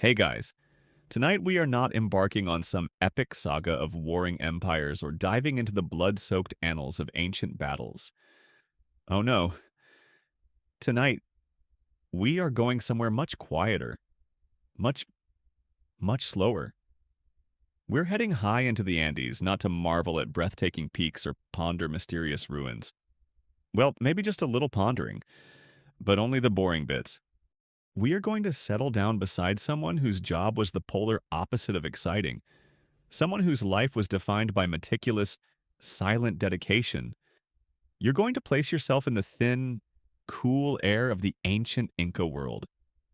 Hey guys, tonight we are not embarking on some epic saga of warring empires or diving into the blood-soaked annals of ancient battles. Oh no, tonight we are going somewhere much quieter, much, much slower. We're heading high into the Andes, not to marvel at breathtaking peaks or ponder mysterious ruins. Well, maybe just a little pondering, but only the boring bits. We are going to settle down beside someone whose job was the polar opposite of exciting. Someone whose life was defined by meticulous, silent dedication. You're going to place yourself in the thin, cool air of the ancient Inca world,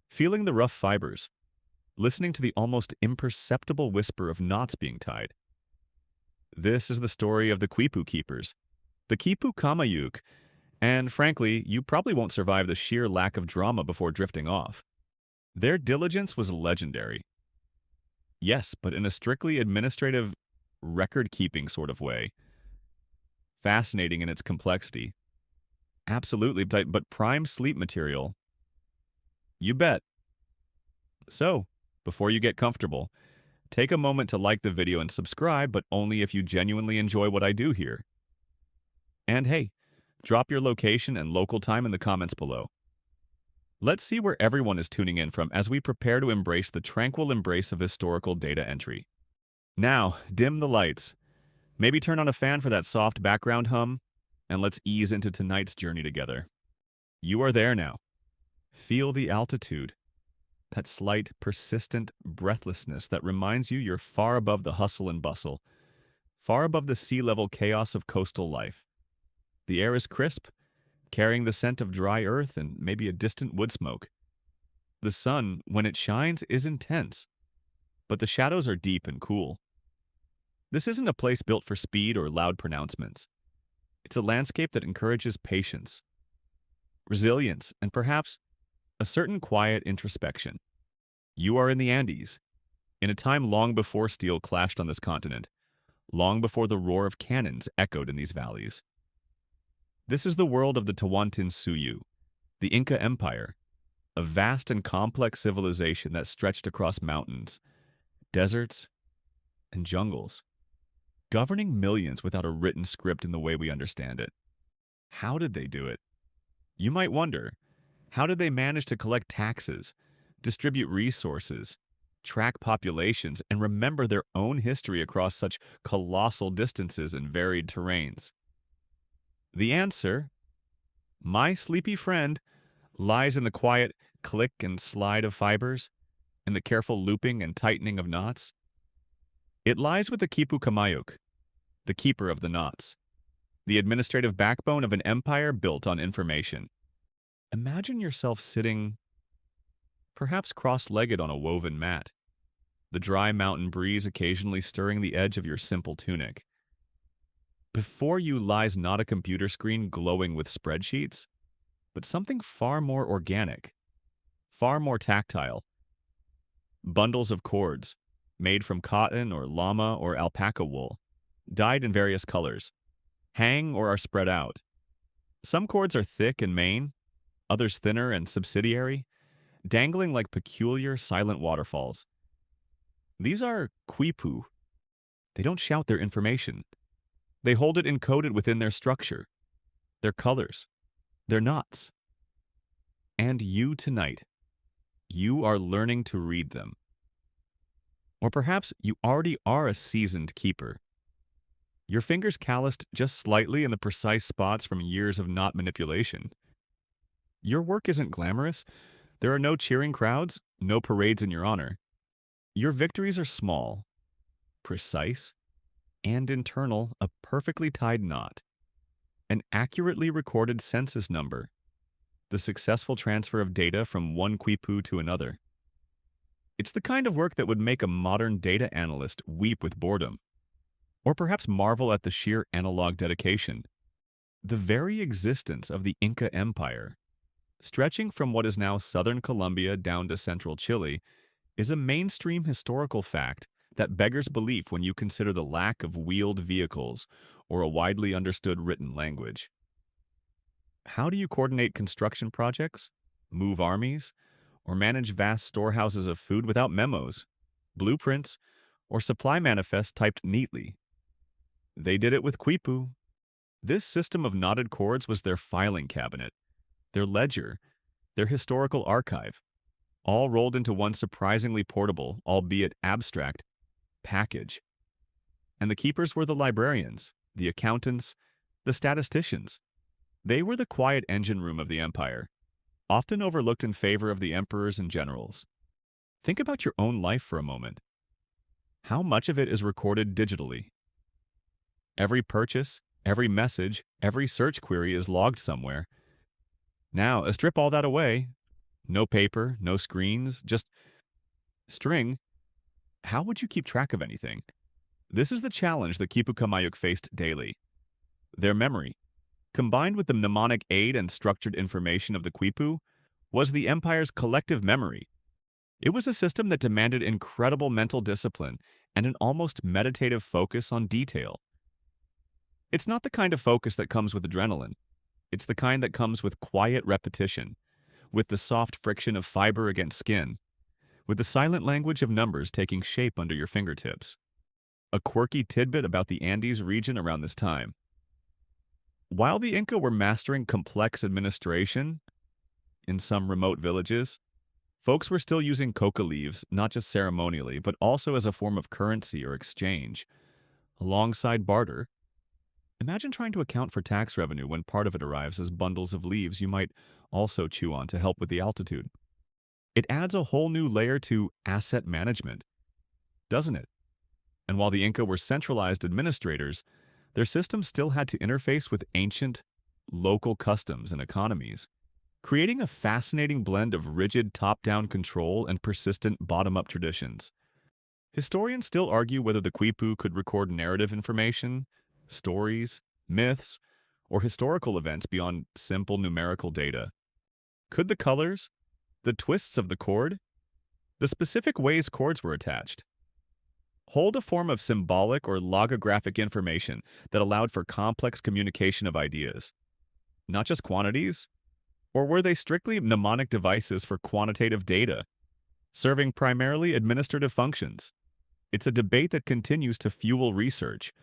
feeling the rough fibers, listening to the almost imperceptible whisper of knots being tied. This is the story of the Quipu keepers, the Quipu Kamayuk, and frankly, you probably won't survive the sheer lack of drama before drifting off. Their diligence was legendary. Yes, but in a strictly administrative, record-keeping sort of way. Fascinating in its complexity. Absolutely, but prime sleep material. You bet. So, before you get comfortable, take a moment to like the video and subscribe, but only if you genuinely enjoy what I do here. And hey, drop your location and local time in the comments below. Let's see where everyone is tuning in from as we prepare to embrace the tranquil embrace of historical data entry. Now, dim the lights. Maybe turn on a fan for that soft background hum, and let's ease into tonight's journey together. You are there now. Feel the altitude, that slight, persistent breathlessness that reminds you you're far above the hustle and bustle, far above the sea-level chaos of coastal life. The air is crisp, carrying the scent of dry earth and maybe a distant wood smoke. The sun, when it shines, is intense, but the shadows are deep and cool. This isn't a place built for speed or loud pronouncements. It's a landscape that encourages patience, resilience, and perhaps a certain quiet introspection. You are in the Andes, in a time long before steel clashed on this continent, long before the roar of cannons echoed in these valleys. This is the world of the Tawantinsuyu, the Inca Empire, a vast and complex civilization that stretched across mountains, deserts, and jungles, governing millions without a written script in the way we understand it. How did they do it? You might wonder, how did they manage to collect taxes, distribute resources, track populations, and remember their own history across such colossal distances and varied terrains? The answer, my sleepy friend, lies in the quiet click and slide of fibers, in the careful looping and tightening of knots. It lies with the Quipu Kamayuk, the keeper of the knots, the administrative backbone of an empire built on information. Imagine yourself sitting, perhaps cross-legged on a woven mat, the dry mountain breeze occasionally stirring the edge of your simple tunic. Before you lies not a computer screen glowing with spreadsheets, but something far more organic, far more tactile. Bundles of cords, made from cotton or llama or alpaca wool, dyed in various colors, hang or are spread out. Some cords are thick and main, others thinner and subsidiary, dangling like peculiar silent waterfalls. These are quipu. They don't shout their information. They hold it encoded within their structure, their colors, their knots. And you tonight, you are learning to read them. Or perhaps you already are a seasoned keeper. Your fingers calloused just slightly in the precise spots from years of knot manipulation. Your work isn't glamorous. There are no cheering crowds, no parades in your honor. Your victories are small, precise, and internal, a perfectly tied knot, an accurately recorded census number, the successful transfer of data from one quipu to another. It's the kind of work that would make a modern data analyst weep with boredom, or perhaps marvel at the sheer analog dedication. The very existence of the Inca Empire, stretching from what is now southern Colombia down to central Chile, is a mainstream historical fact that beggars belief when you consider the lack of wheeled vehicles or a widely understood written language. How do you coordinate construction projects, move armies, or manage vast storehouses of food without memos, blueprints, or supply manifests typed neatly. They did it with Quipu. This system of knotted cords was their filing cabinet, their ledger, their historical archive, all rolled into one surprisingly portable, albeit abstract, package. And the keepers were the librarians, the accountants, the statisticians. They were the quiet engine room of the empire, often overlooked in favor of the emperors and generals. Think about your own life for a moment. How much of it is recorded digitally? Every purchase, every message, every search query is logged somewhere. Now, strip all that away. No paper, no screens, just string. How would you keep track of anything? This is the challenge the Quipu Kamayuk faced daily. Their memory, combined with the mnemonic aid and structured information of the Quipu, was the empire's collective memory. It was a system that demanded incredible mental discipline and an almost meditative focus on detail. It's not the kind of focus that comes with adrenaline. It's the kind that comes with quiet repetition, with the soft friction of fiber against skin, with the silent language of numbers taking shape under your fingertips. A quirky tidbit about the Andes region around this time. While the Inca were mastering complex administration in some remote villages, folks were still using coca leaves, not just ceremonially, but also as a form of currency or exchange, alongside barter. Imagine trying to account for tax revenue when part of it arrives as bundles of leaves you might also chew on to help with the altitude. It adds a whole new layer to asset management, doesn't it? And while the Inca were centralized administrators, their system still had to interface with ancient, local customs and economies, creating a fascinating blend of rigid top-down control and persistent bottom-up traditions. Historians still argue whether the Quipu could record narrative information, stories, myths, or historical events beyond simple numerical data. Could the colors, the twists of the cord, the specific ways cords were attached, hold a form of symbolic or logographic information that allowed for complex communication of ideas, not just quantities? Or were they strictly mnemonic devices for quantitative data, serving primarily administrative functions? It's a debate that continues to fuel research,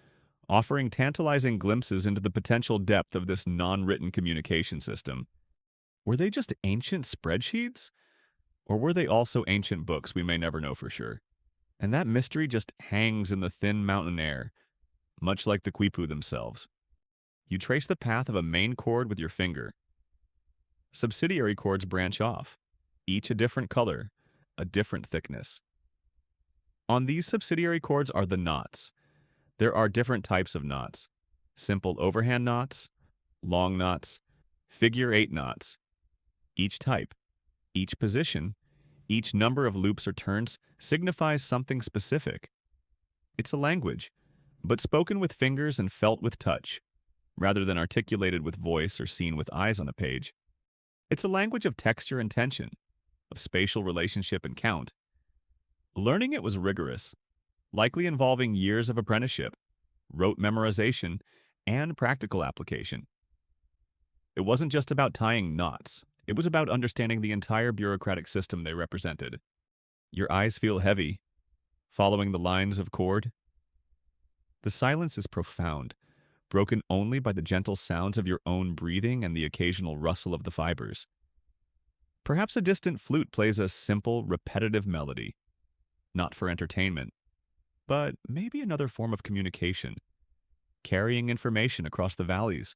offering tantalizing glimpses into the potential depth of this non-written communication system. Were they just ancient spreadsheets? Or were they also ancient books we may never know for sure? And that mystery just hangs in the thin mountain air, much like the Quipu themselves. You trace the path of a main cord with your finger. Subsidiary cords branch off, each a different color, a different thickness. On these subsidiary cords are the knots. There are different types of knots: simple overhand knots, long knots, figure-8 knots. Each type, each position, each number of loops or turns signifies something specific. It's a language, but spoken with fingers and felt with touch, rather than articulated with voice or seen with eyes on a page. It's a language of texture and tension, of spatial relationship and count. Learning it was rigorous, likely involving years of apprenticeship, rote memorization, and practical application. It wasn't just about tying knots. It was about understanding the entire bureaucratic system they represented. Your eyes feel heavy, following the lines of cord. The silence is profound, broken only by the gentle sounds of your own breathing and the occasional rustle of the fibers. Perhaps a distant flute plays a simple, repetitive melody, not for entertainment, but maybe another form of communication, carrying information across the valleys.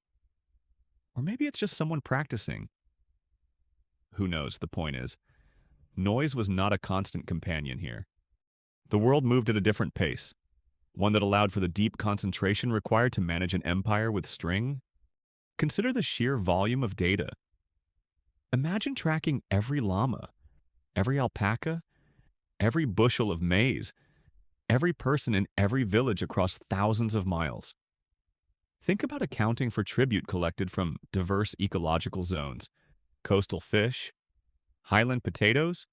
Or maybe it's just someone practicing. Who knows, the point is, noise was not a constant companion here. The world moved at a different pace, one that allowed for the deep concentration required to manage an empire with string. Consider the sheer volume of data. Imagine tracking every llama, every alpaca, every bushel of maize, every person in every village across thousands of miles. Think about accounting for tribute collected from diverse ecological zones: coastal fish, highland potatoes,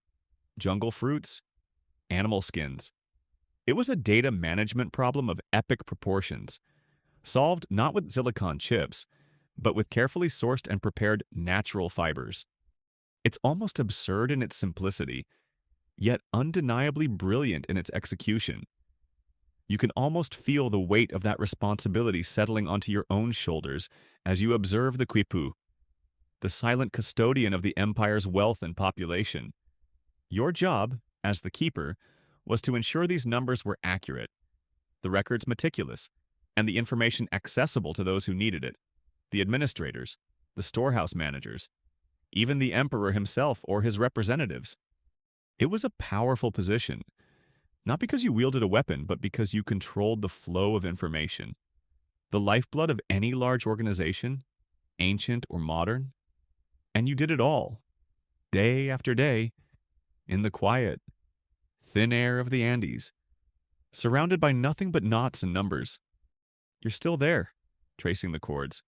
jungle fruits, animal skins. It was a data management problem of epic proportions, solved not with silicon chips, but with carefully sourced and prepared natural fibers. It's almost absurd in its simplicity, yet undeniably brilliant in its execution. You can almost feel the weight of that responsibility settling onto your own shoulders as you observe the Quipu, the silent custodian of the empire's wealth and population. Your job, as the keeper, was to ensure these numbers were accurate, the records meticulous, and the information accessible to those who needed it, the administrators, the storehouse managers, even the emperor himself or his representatives. It was a powerful position, not because you wielded a weapon, but because you controlled the flow of information. The lifeblood of any large organization, ancient or modern, and you did it all, day after day, in the quiet, thin air of the Andes, surrounded by nothing but knots and numbers. You're still there, tracing the chords.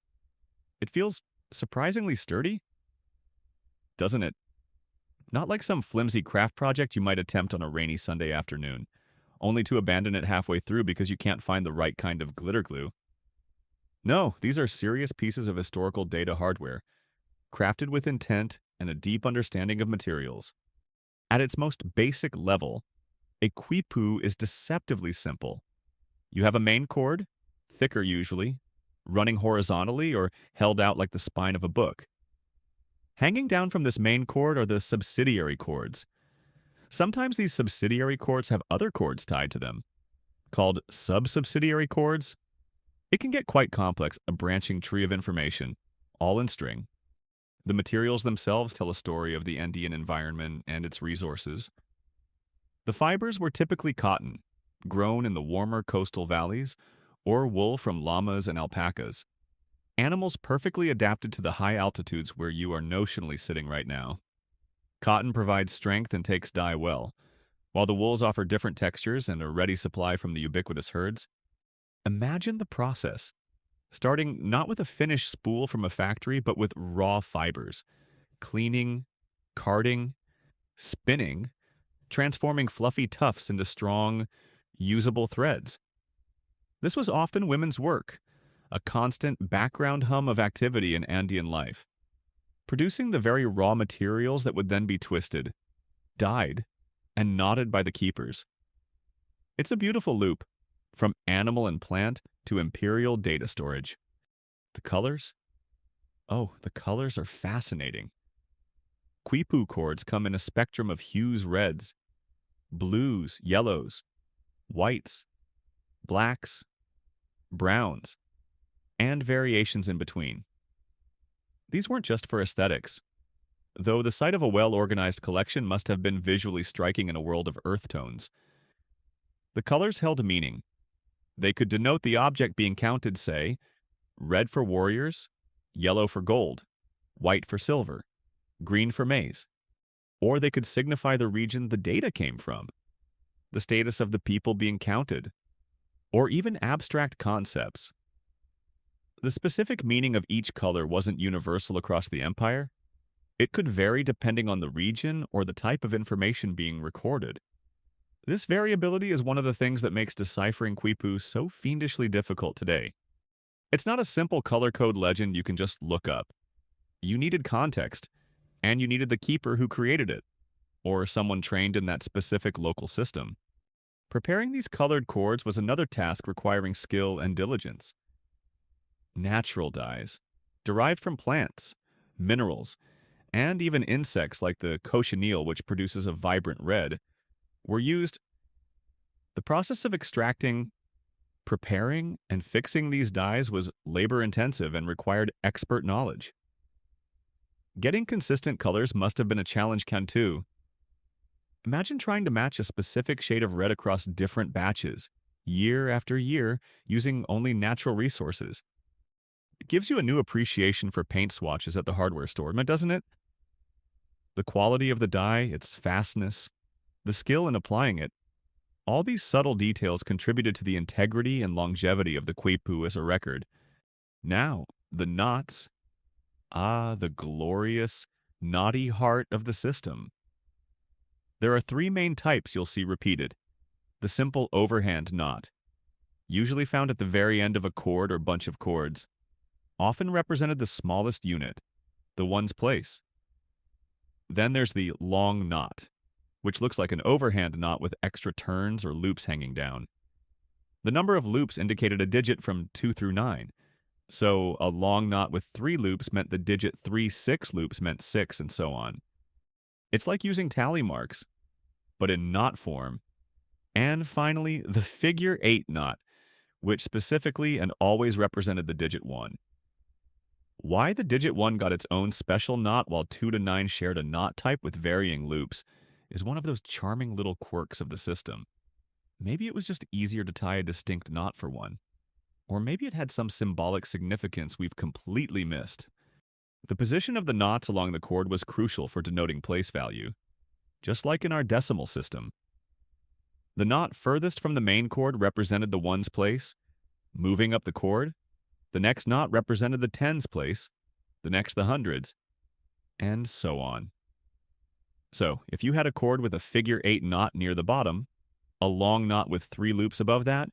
It feels surprisingly sturdy, doesn't it? Not like some flimsy craft project you might attempt on a rainy Sunday afternoon, only to abandon it halfway through because you can't find the right kind of glitter glue. No, these are serious pieces of historical data hardware, crafted with intent and a deep understanding of materials. At its most basic level, a quipu is deceptively simple. You have a main cord, thicker usually, running horizontally or held out like the spine of a book. Hanging down from this main cord are the subsidiary cords. Sometimes these subsidiary cords have other cords tied to them, called subsubsidiary cords. It can get quite complex, a branching tree of information, all in string. The materials themselves tell a story of the Andean environment and its resources. The fibers were typically cotton, grown in the warmer coastal valleys, or wool from llamas and alpacas, animals perfectly adapted to the high altitudes where you are notionally sitting right now. Cotton provides strength and takes dye well, while the wools offer different textures and a ready supply from the ubiquitous herds. Imagine the process, starting not with a finished spool from a factory, but with raw fibers, cleaning, carding, spinning, transforming fluffy tufts into strong, usable threads. This was often women's work, a constant background hum of activity in Andean life, producing the very raw materials that would then be twisted, dyed, and knotted by the keepers. It's a beautiful loop, from animal and plant to imperial data storage. The colors? Oh, the colors are fascinating. Quipu cords come in a spectrum of hues reds, blues, yellows, whites, blacks, browns, and variations in between. These weren't just for aesthetics, though the sight of a well-organized collection must have been visually striking in a world of earth tones. The colors held meaning. They could denote the object being counted, say, red for warriors, yellow for gold, white for silver, green for maize. Or they could signify the region the data came from, the status of the people being counted, or even abstract concepts. The specific meaning of each color wasn't universal across the empire. It could vary depending on the region or the type of information being recorded. This variability is one of the things that makes deciphering Quipu so fiendishly difficult today. It's not a simple color code legend you can just look up. You needed context, and you needed the keeper who created it, or someone trained in that specific local system. Preparing these colored cords was another task requiring skill and diligence. Natural dyes, derived from plants, minerals, and even insects like the cochineal, which produces a vibrant red, were used. The process of extracting, preparing, and fixing these dyes was labor-intensive and required expert knowledge. Getting consistent colors must have been a challenge too. Imagine trying to match a specific shade of red across different batches, year after year, using only natural resources. It gives you a new appreciation for paint swatches at the hardware store, doesn't it? The quality of the dye, its fastness, the skill in applying it, all these subtle details contributed to the integrity and longevity of the Quipu as a record. Now, the knots, the glorious, knotty heart of the system. There are three main types you'll see repeated. The simple overhand knot, usually found at the very end of a cord or bunch of cords, often represented the smallest unit, the one's place. Then there's the long knot, which looks like an overhand knot with extra turns or loops hanging down. The number of loops indicated a digit from 2 through 9. So a long knot with 3 loops meant the digit 3, 6 loops meant 6, and so on. It's like using tally marks, but in knot form. And finally, the figure 8 knot, which specifically and always represented the digit 1. Why the digit 1 got its own special knot while 2 to 9 shared a knot type with varying loops is one of those charming little quirks of the system. Maybe it was just easier to tie a distinct knot for one. Or maybe it had some symbolic significance we've completely missed. The position of the knots along the chord was crucial for denoting place value, just like in our decimal system. The knot furthest from the main chord represented the ones place. Moving up the chord, the next knot represented the tens place, the next the hundreds, and so on. So, if you had a chord with a figure 8 knot near the bottom, a long knot with 3 loops above that,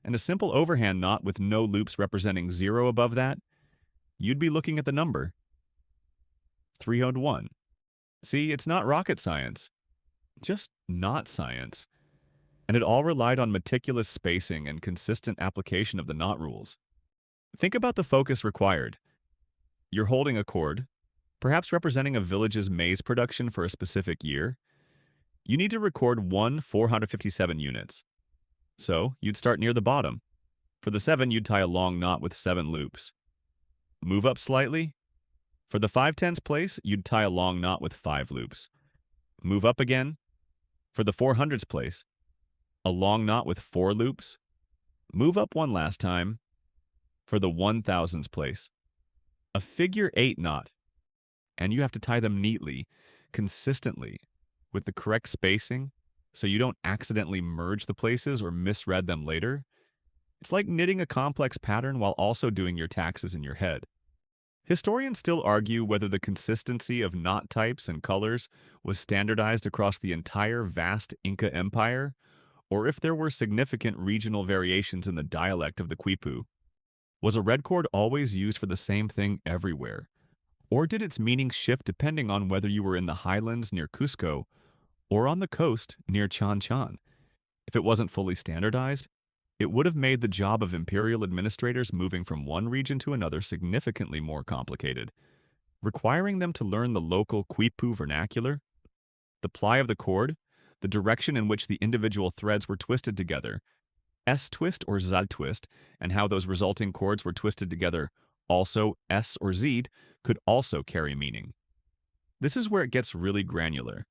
and a simple overhand knot with no loops representing 0 above that, you'd be looking at the number 301. See, it's not rocket science, just not science. And it all relied on meticulous spacing and consistent application of the knot rules. Think about the focus required. You're holding a chord, perhaps representing a village's maize production for a specific year. You need to record 457 units. So, you'd start near the bottom. For the 7, you'd tie a long knot with 7 loops. Move up slightly. For the 5/10ths place, you'd tie a long knot with 5 loops. Move up again. For the 400ths place, a long knot with 4 loops. Move up one last time. For the 1000ths place, a figure 8 knot. And you have to tie them neatly, consistently, with the correct spacing, so you don't accidentally merge the places or misread them later. It's like knitting a complex pattern while also doing your taxes in your head. Historians still argue whether the consistency of knot types and colors was standardized across the entire vast Inca Empire, or if there were significant regional variations in the dialect of the Quipu. Was a red cord always used for the same thing everywhere? Or did its meaning shift depending on whether you were in the highlands near Cusco or on the coast near Chan Chan? If it wasn't fully standardized, it would have made the job of imperial administrators moving from one region to another significantly more complicated, requiring them to learn the local Quipu vernacular, the ply of the cord, the direction in which the individual threads were twisted together, S-twist or Z-twist, and how those resulting cords were twisted together, also S or Z, could also carry meaning. This is where it gets really granular,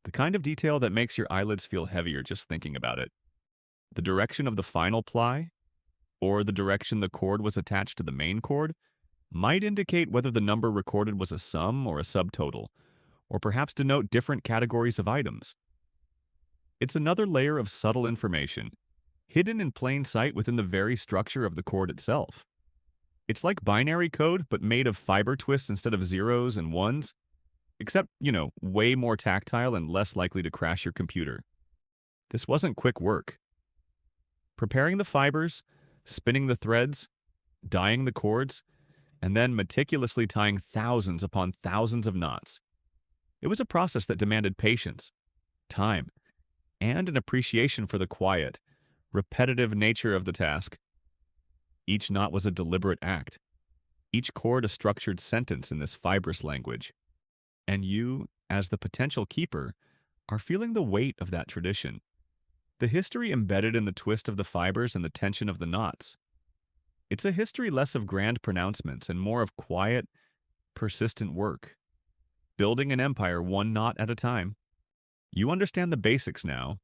the kind of detail that makes your eyelids feel heavier just thinking about it. The direction of the final ply, or the direction the cord was attached to the main cord, might indicate whether the number recorded was a sum or a subtotal, or perhaps denote different categories of items. It's another layer of subtle information, hidden in plain sight within the very structure of the chord itself. It's like binary code, but made of fiber twists instead of zeros and ones, except, way more tactile and less likely to crash your computer. This wasn't quick work. Preparing the fibers, spinning the threads, dyeing the cords, and then meticulously tying thousands upon thousands of knots. It was a process that demanded patience, time, and an appreciation for the quiet, repetitive nature of the task. Each knot was a deliberate act, each chord a structured sentence in this fibrous language. And you, as the potential keeper, are feeling the weight of that tradition, the history embedded in the twist of the fibers and the tension of the knots. It's a history less of grand pronouncements and more of quiet, persistent work, building an empire one knot at a time. You understand the basics now.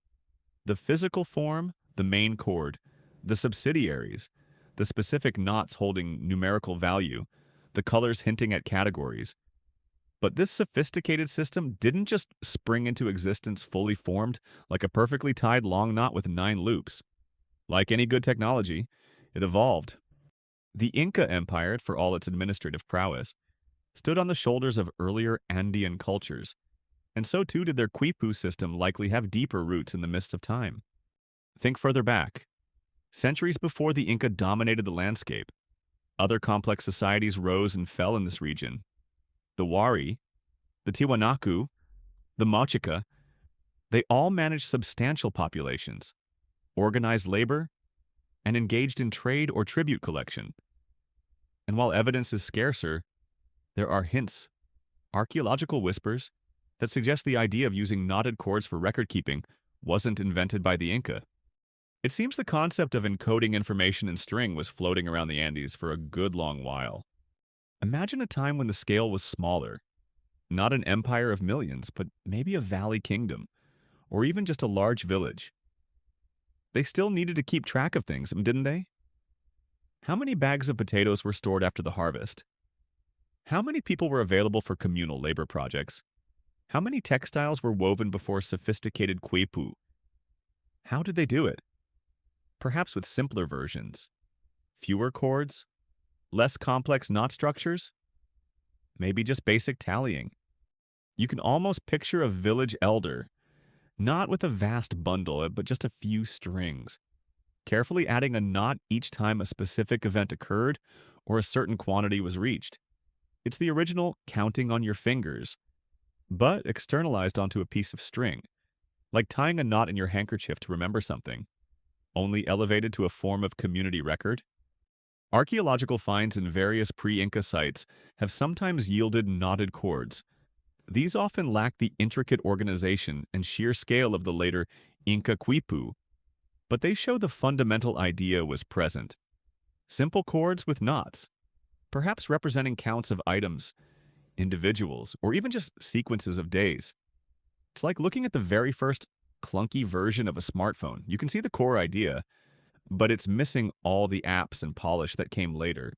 The physical form, the main chord, the subsidiaries, the specific knots holding numerical value, the colors hinting at categories. But this sophisticated system didn't just spring into existence fully formed like a perfectly tied long knot with 9 loops. Like any good technology, it evolved. The Inca Empire, for all its administrative prowess, stood on the shoulders of earlier Andean cultures, and so too did their Quipu system likely have deeper roots in the mists of time. Think further back. Centuries before the Inca dominated the landscape, other complex societies rose and fell in this region. The Wari, The Tiwanaku, the Mochica, they all managed substantial populations, organized labor, and engaged in trade or tribute collection. And while evidence is scarcer, there are hints, archaeological whispers, that suggest the idea of using knotted cords for record keeping wasn't invented by the Inca. It seems the concept of encoding information in string was floating around the Andes for a good long while. Imagine a time when the scale was smaller, not an empire of millions, but maybe a valley kingdom, or even just a large village. They still needed to keep track of things, didn't they? How many bags of potatoes were stored after the harvest? How many people were available for communal labor projects? How many textiles were woven before sophisticated quipu? How did they do it? Perhaps with simpler versions. Fewer cords? Less complex knot structures? Maybe just basic tallying. You can almost picture a village elder, not with a vast bundle, but just a few strings, carefully adding a knot each time a specific event occurred or a certain quantity was reached. It's the original counting on your fingers, but externalized onto a piece of string, like tying a knot in your handkerchief to remember something, only elevated to a form of community record. Archaeological finds in various pre-Inca sites have sometimes yielded knotted cords. These often lack the intricate organization and sheer scale of the later Inca Quipu, but they show the fundamental idea was present. Simple cords with knots, perhaps representing counts of items, individuals, or even just sequences of days. It's like looking at the very first clunky version of a smartphone. You can see the core idea, but it's missing all the apps and polish that came later.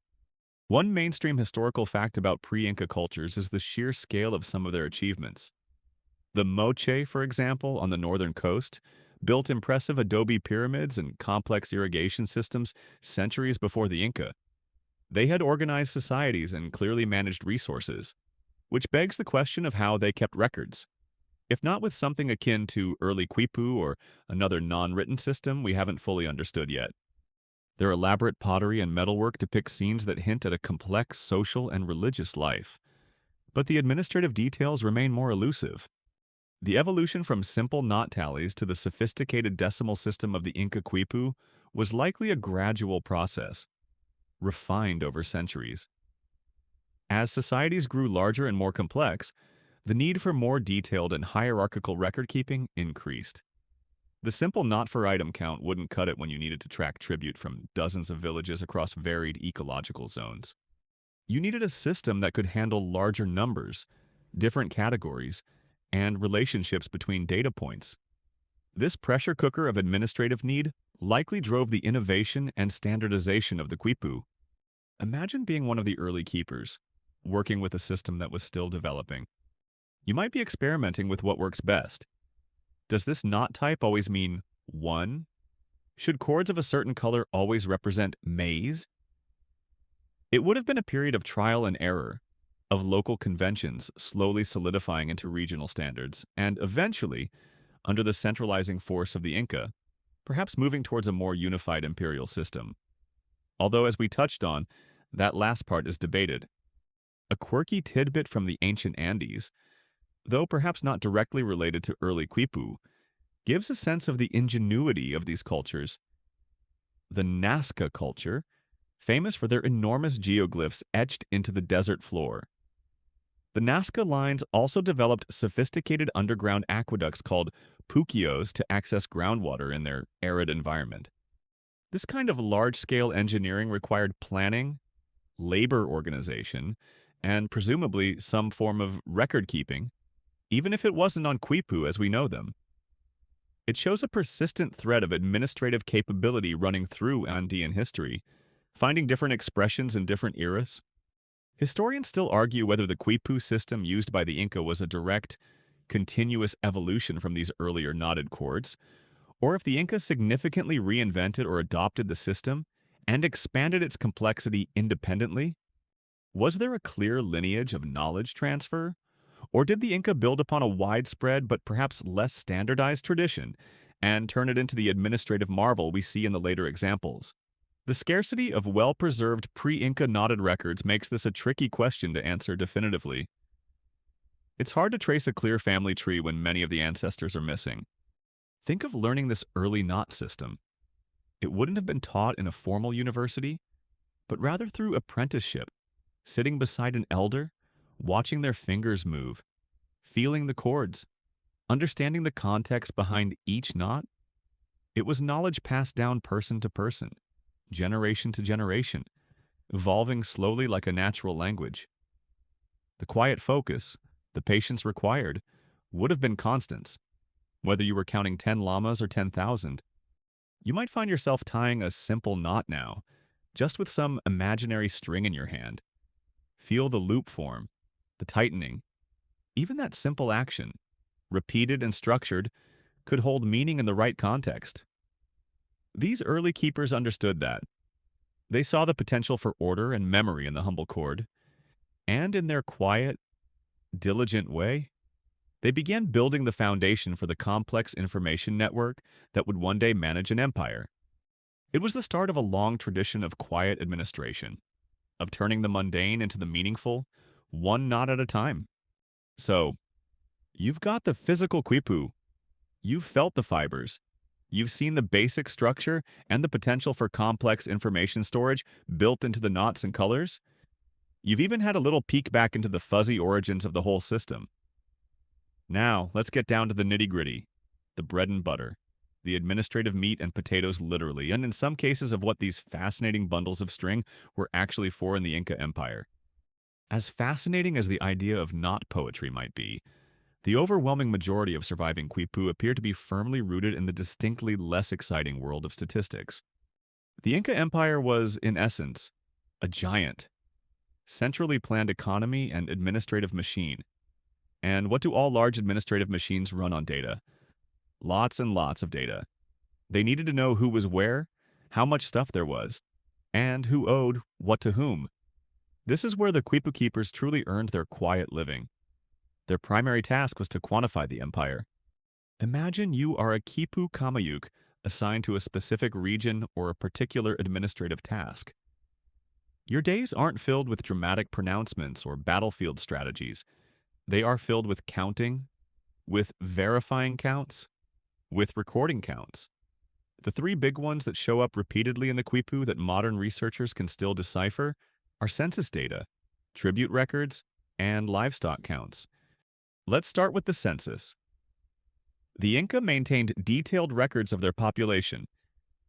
One mainstream historical fact about pre-Inca cultures is the sheer scale of some of their achievements. The Moche, for example, on the northern coast, built impressive adobe pyramids and complex irrigation systems centuries before the Inca. They had organized societies and clearly managed resources, which begs the question of how they kept records. If not with something akin to early Quipu or another non-written system we haven't fully understood yet. Their elaborate pottery and metalwork depict scenes that hint at a complex social and religious life. But the administrative details remain more elusive. The evolution from simple knot tallies to the sophisticated decimal system of the Inca Quipu was likely a gradual process, refined over centuries. As societies grew larger and more complex, the need for more detailed and hierarchical record-keeping increased. The simple knot-for-item count wouldn't cut it when you needed to track tribute from dozens of villages across varied ecological zones. You needed a system that could handle larger numbers, different categories, and relationships between data points. This pressure cooker of administrative need likely drove the innovation and standardization of the Quipu. Imagine being one of the early keepers, working with a system that was still developing. You might be experimenting with what works best. Does this knot type always mean 1? Should cords of a certain color always represent maize? It would have been a period of trial and error, of local conventions slowly solidifying into regional standards, and eventually, under the centralizing force of the Inca, perhaps moving towards a more unified imperial system. Although, as we touched on, that last part is debated. A quirky tidbit from the ancient Andes, though perhaps not directly related to early Quipu, gives a sense of the ingenuity of these cultures. The Nazca culture, famous for their enormous geoglyphs etched into the desert floor. The Nazca lines also developed sophisticated underground aqueducts called puquios to access groundwater in their arid environment. This kind of large-scale engineering required planning, labor organization, and presumably some form of record-keeping, even if it wasn't on Quipu as we know them. It shows a persistent thread of administrative capability running through Andean history, finding different expressions in different eras. Historians still argue whether the Quipu system used by the Inca was a direct, continuous evolution from these earlier knotted cords, or if the Inca significantly reinvented or adopted the system and expanded its complexity independently. Was there a clear lineage of knowledge transfer? Or did the Inca build upon a widespread but perhaps less standardized tradition and turn it into the administrative marvel we see in the later examples? The scarcity of well-preserved pre-Inca knotted records makes this a tricky question to answer definitively. It's hard to trace a clear family tree when many of the ancestors are missing. Think of learning this early knot system. It wouldn't have been taught in a formal university, but rather through apprenticeship, sitting beside an elder, watching their fingers move, feeling the chords, understanding the context behind each knot. It was knowledge passed down person to person, generation to generation, evolving slowly like a natural language. The quiet focus, the patience required, would have been constants, whether you were counting 10 llamas or 10,000. You might find yourself tying a simple knot now, just with some imaginary string in your hand. Feel the loop form, the tightening. Even that simple action, repeated and structured, could hold meaning in the right context. These early keepers understood that. They saw the potential for order and memory in the humble cord, and in their quiet, diligent way, they began building the foundation for the complex information network that would one day manage an empire. It was the start of a long tradition of quiet administration, of turning the mundane into the meaningful, one knot at a time. So, you've got the physical quipu, you've felt the fibers, you've seen the basic structure and the potential for complex information storage built into the knots and colors. You've even had a little peek back into the fuzzy origins of the whole system. Now, let's get down to the nitty-gritty, the bread and butter, the administrative meat and potatoes literally, and in some cases of what these fascinating bundles of string were actually for in the Inca Empire. As fascinating as the idea of knot poetry might be, the overwhelming majority of surviving Quipu appear to be firmly rooted in the distinctly less exciting world of statistics. The Inca Empire was, in essence, a giant, centrally planned economy and administrative machine. And what do all large administrative machines run on data? Lots and lots of data. They needed to know who was where, how much stuff there was, and who owed what to whom. This is where the Quipu keepers truly earned their quiet living. Their primary task was to quantify the empire. Imagine you are a Quipu Kamayuk assigned to a specific region or a particular administrative task. Your days aren't filled with dramatic pronouncements or battlefield strategies. They are filled with counting, with verifying counts, with recording counts. The three big ones that show up repeatedly in the Quipu that modern researchers can still decipher are census data, tribute records, and livestock counts. Let's start with the census. The Inca maintained detailed records of their population.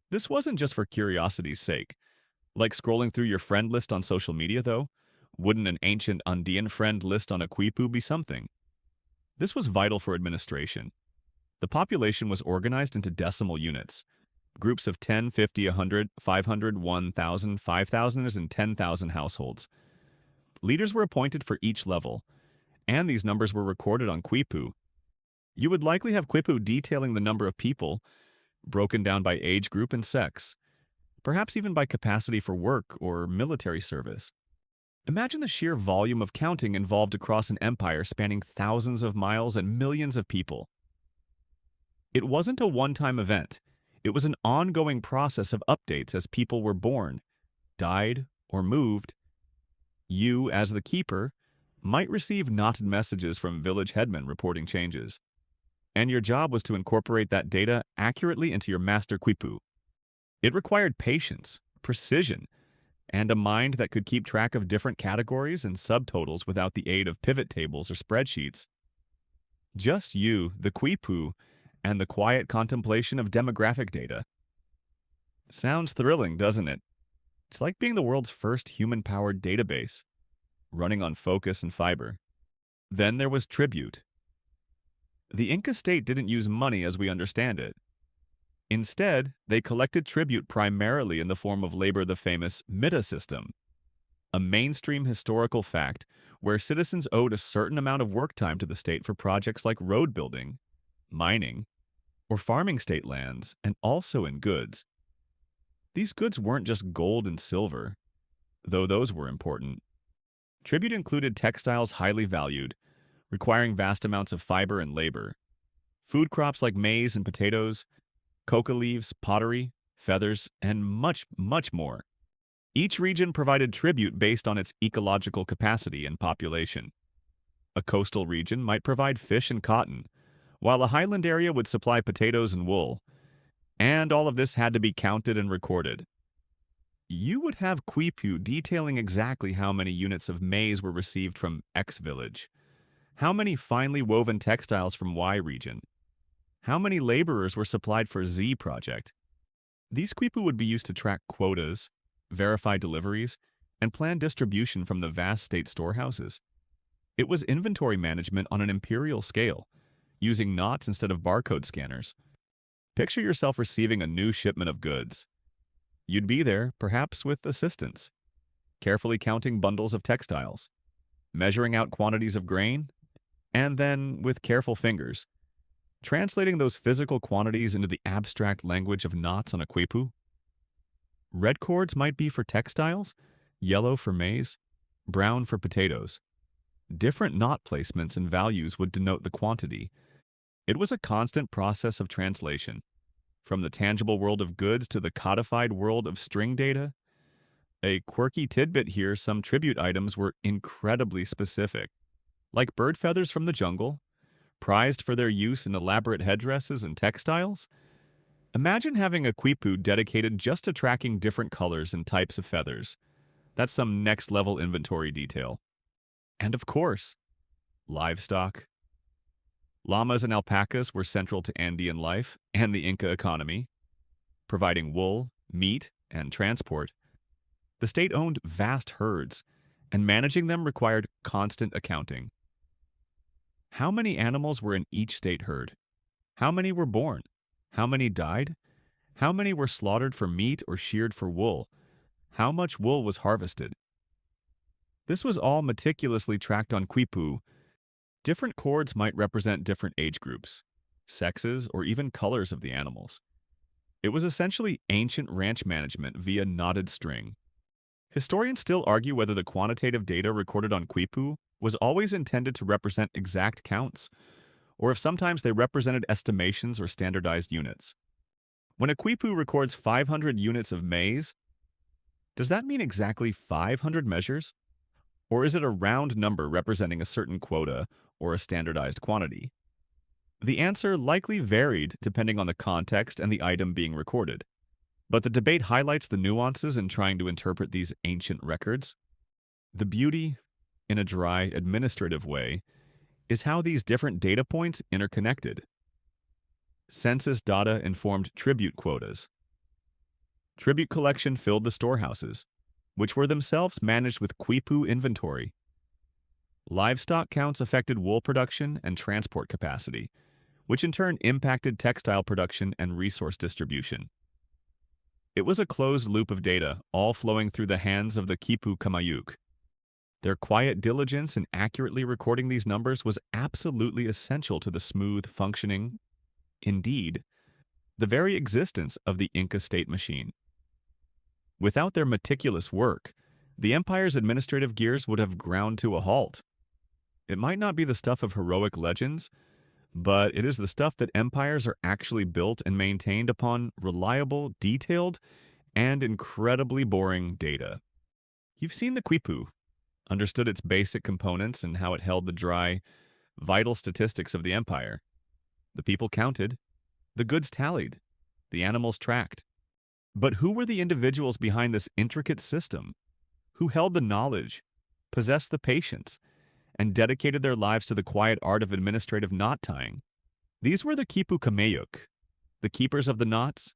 This wasn't just for curiosity's sake. Like scrolling through your friend list on social media, though, wouldn't an ancient Andean friend list on a Quipu be something? This was vital for administration. The population was organized into decimal units, groups of 10, 50, 100, 500, 1,000, 5,000, and 10,000 households. Leaders were appointed for each level, and these numbers were recorded on Quipu. You would likely have Quipu detailing the number of people, broken down by age group and sex, perhaps even by capacity for work or military service. Imagine the sheer volume of counting involved across an empire spanning thousands of miles and millions of people. It wasn't a one-time event. It was an ongoing process of updates as people were born, died, or moved. You, as the keeper, might receive knotted messages from village headmen reporting changes. And your job was to incorporate that data accurately into your master Quipu. It required patience, precision, and a mind that could keep track of different categories and subtotals without the aid of pivot tables or spreadsheets. Just you, the Quipu, and the quiet contemplation of demographic data. Sounds thrilling, doesn't it? It's like being the world's first human-powered database, running on focus and fiber. Then there was tribute. The Inca state didn't use money as we understand it. Instead, they collected tribute primarily in the form of labor, the famous Mita system, a mainstream historical fact where citizens owed a certain amount of work time to the state for projects like road building, mining, or farming state lands, and also in goods. These goods weren't just gold and silver, though those were important. Tribute included textiles highly valued, requiring vast amounts of fiber and labor, food crops like maize and potatoes, coca leaves, pottery, feathers, and much, much more. Each region provided tribute based on its ecological capacity and population. A coastal region might provide fish and cotton, while a highland area would supply potatoes and wool. And all of this had to be counted and recorded. You would have Quipu detailing exactly how many units of maize were received from X village, how many finely woven textiles from Y region, how many laborers were supplied for Z project. These Quipu would be used to track quotas, verify deliveries, and plan distribution from the vast state storehouses. It was inventory management on an imperial scale, using knots instead of barcode scanners. Picture yourself receiving a new shipment of goods. You'd be there, perhaps with assistants, carefully counting bundles of textiles, measuring out quantities of grain, and then, with careful fingers, translating those physical quantities into the abstract language of knots on a quipu. Red cords might be for textiles, yellow for maize, brown for potatoes. Different knot placements and values would denote the quantity. It was a constant process of translation, from the tangible world of goods to the codified world of string data. A quirky tidbit here, some tribute items were incredibly specific, like bird feathers from the jungle, prized for their use in elaborate headdresses and textiles. Imagine having a quipu dedicated just to tracking different colors and types of feathers. That's some next-level inventory detail. And of course, livestock. Llamas and alpacas were central to Andean life and the Inca economy, providing wool, meat, and transport. The state owned vast herds, and managing them required constant accounting. How many animals were in each state herd? How many were born? How many died? How many were slaughtered for meat or sheared for wool? How much wool was harvested? This was all meticulously tracked on quipu. Different cords might represent different age groups, sexes, or even colors of the animals. It was essentially ancient ranch management via knotted string. Historians still argue whether the quantitative data recorded on quipu was always intended to represent exact counts, or if sometimes they represented estimations or standardized units. When a quipu records 500 units of maize, does that mean exactly 500 measures? Or is it a round number representing a certain quota or a standardized quantity? The answer likely varied depending on the context and the item being recorded. But the debate highlights the nuances in trying to interpret these ancient records. The beauty, in a dry, administrative way, is how these different data points interconnected. Census data informed tribute quotas. Tribute collection filled the storehouses, which were themselves managed with quipu inventory. Livestock counts affected wool production and transport capacity, which in turn impacted textile production and resource distribution. It was a closed loop of data, all flowing through the hands of the Quipu Kamayuk. Their quiet diligence in accurately recording these numbers was absolutely essential to the smooth functioning, indeed, the very existence of the Inca state machine. Without their meticulous work, the empire's administrative gears would have ground to a halt. It might not be the stuff of heroic legends, but it is the stuff that empires are actually built and maintained upon reliable, detailed, and incredibly boring data. You've seen the Quipu, understood its basic components and how it held the dry, vital statistics of the empire. The people counted, the goods tallied, the animals tracked. But who were the individuals behind this intricate system? Who held the knowledge, possessed the patience, and dedicated their lives to the quiet art of administrative knot tying? These were the Quipu Kameyuk, the keepers of the knots,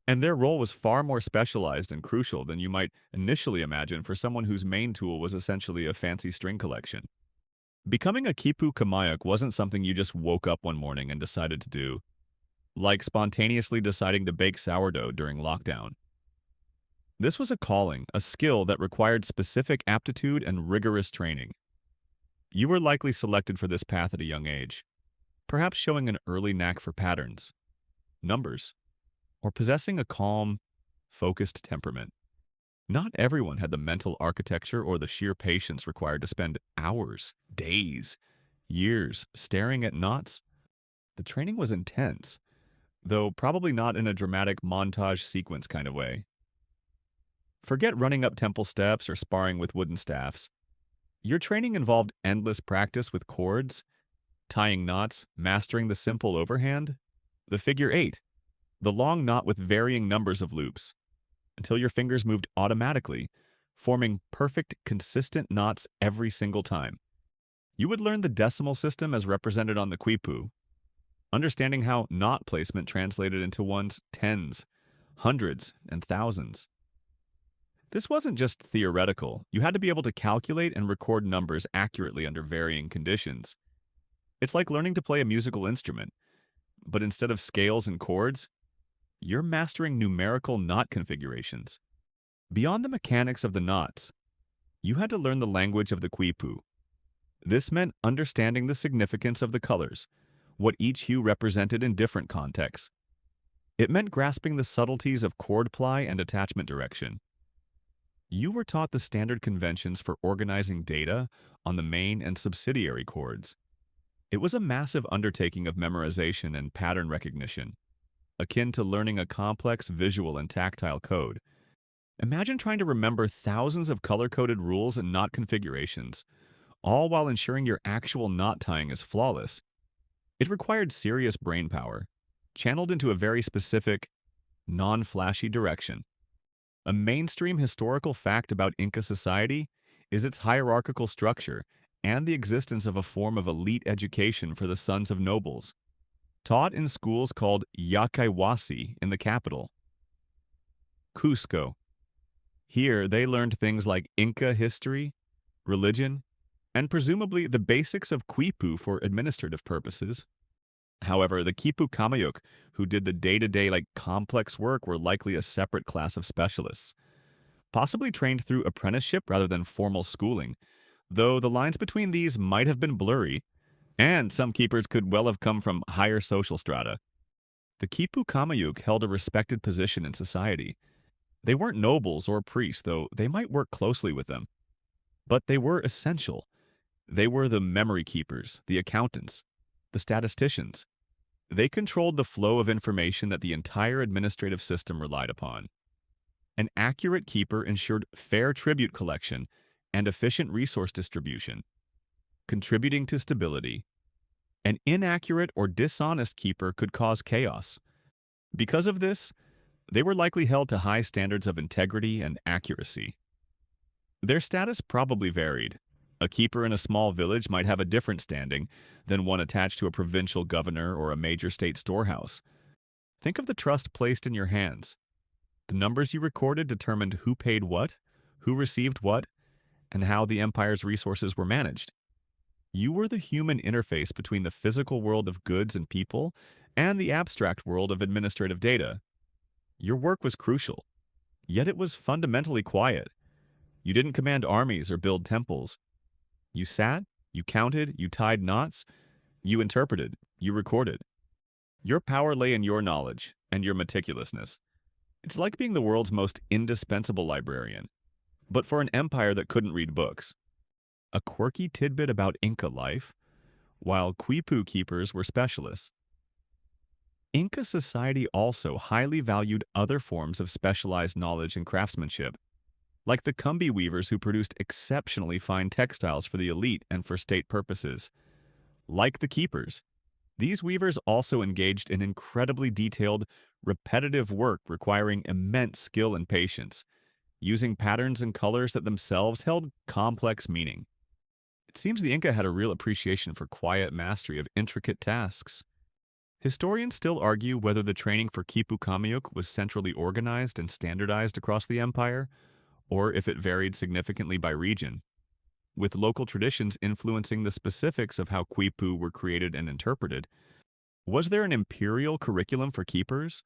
and their role was far more specialized and crucial than you might initially imagine for someone whose main tool was essentially a fancy string collection. Becoming a Quipu Kamayuk wasn't something you just woke up one morning and decided to do, like spontaneously deciding to bake sourdough during lockdown. This was a calling, a skill that required specific aptitude and rigorous training. You were likely selected for this path at a young age, perhaps showing an early knack for patterns, numbers, or possessing a calm, focused temperament. Not everyone had the mental architecture or the sheer patience required to spend hours, days, years staring at knots. The training was intense, though probably not in a dramatic montage sequence kind of way. Forget running up temple steps or sparring with wooden staffs. Your training involved endless practice with chords, tying knots, mastering the simple overhand, the figure eight, the long knot with varying numbers of loops, until your fingers moved automatically, forming perfect, consistent knots every single time. You would learn the decimal system as represented on the quipu, understanding how knot placement translated into one's tens, hundreds, and thousands. This wasn't just theoretical. You had to be able to calculate and record numbers accurately under varying conditions. It's like learning to play a musical instrument, but instead of scales and chords, you're mastering numerical knot configurations. Beyond the mechanics of the knots, you had to learn the language of the quipu. This meant understanding the significance of the colors, what each hue represented in different contexts. It meant grasping the subtleties of chord ply and attachment direction. You were taught the standard conventions for organizing data on the main and subsidiary chords. It was a massive undertaking of memorization and pattern recognition, akin to learning a complex visual and tactile code. Imagine trying to remember thousands of color-coded rules and knot configurations, all while ensuring your actual knot tying is flawless. It required serious brain power, channeled into a very specific, non-flashy direction. A mainstream historical fact about Inca society is its hierarchical structure and the existence of a form of elite education for the sons of nobles, taught in schools called Yacaiwasi in the capital, Cusco. Here, they learned things like Inca history, religion, and presumably the basics of Quipu for administrative purposes. However, the Quipu Kamayuk, who did the day-to-day complex work, were likely a separate class of specialists, possibly trained through apprenticeship rather than formal schooling, though the lines between these might have been blurry, and some keepers could well have come from higher social strata. The Quipu Kamayuk held a respected position in society. They weren't nobles or priests, though they might work closely with them. But they were essential. They were the memory keepers, the accountants, the statisticians. They controlled the flow of information that the entire administrative system relied upon. An accurate keeper ensured fair tribute collection and efficient resource distribution, contributing to stability. An inaccurate or dishonest keeper could cause chaos. Because of this, they were likely held to high standards of integrity and accuracy. Their status probably varied. A keeper in a small village might have a different standing than one attached to a provincial governor or a major state storehouse. Think of the trust placed in your hands. The numbers you recorded determined who paid what, who received what, and how the empire's resources were managed. You were the human interface between the physical world of goods and people and the abstract world of administrative data. Your work was crucial, yet it was fundamentally quiet. You didn't command armies or build temples. You sat, you counted, you tied knots, you interpreted, you recorded. Your power lay in your knowledge and your meticulousness. It's like being the world's most indispensable librarian, but for an empire that couldn't read books. A quirky tidbit about Inca life, while Quipu keepers were specialists. Inca society also highly valued other forms of specialized knowledge and craftsmanship, like the Kumbi weavers who produced exceptionally fine textiles for the elite and for state purposes. Like the keepers, these weavers also engaged in incredibly detailed, repetitive work requiring immense skill and patience, using patterns and colors that themselves held complex meaning. It seems the Inca had a real appreciation for quiet mastery of intricate tasks. Historians still argue whether the training for Quipu Kamayuk was centrally organized and standardized across the empire, or if it varied significantly by region, with local traditions influencing the specifics of how Quipu were created and interpreted. Was there an imperial curriculum for keepers,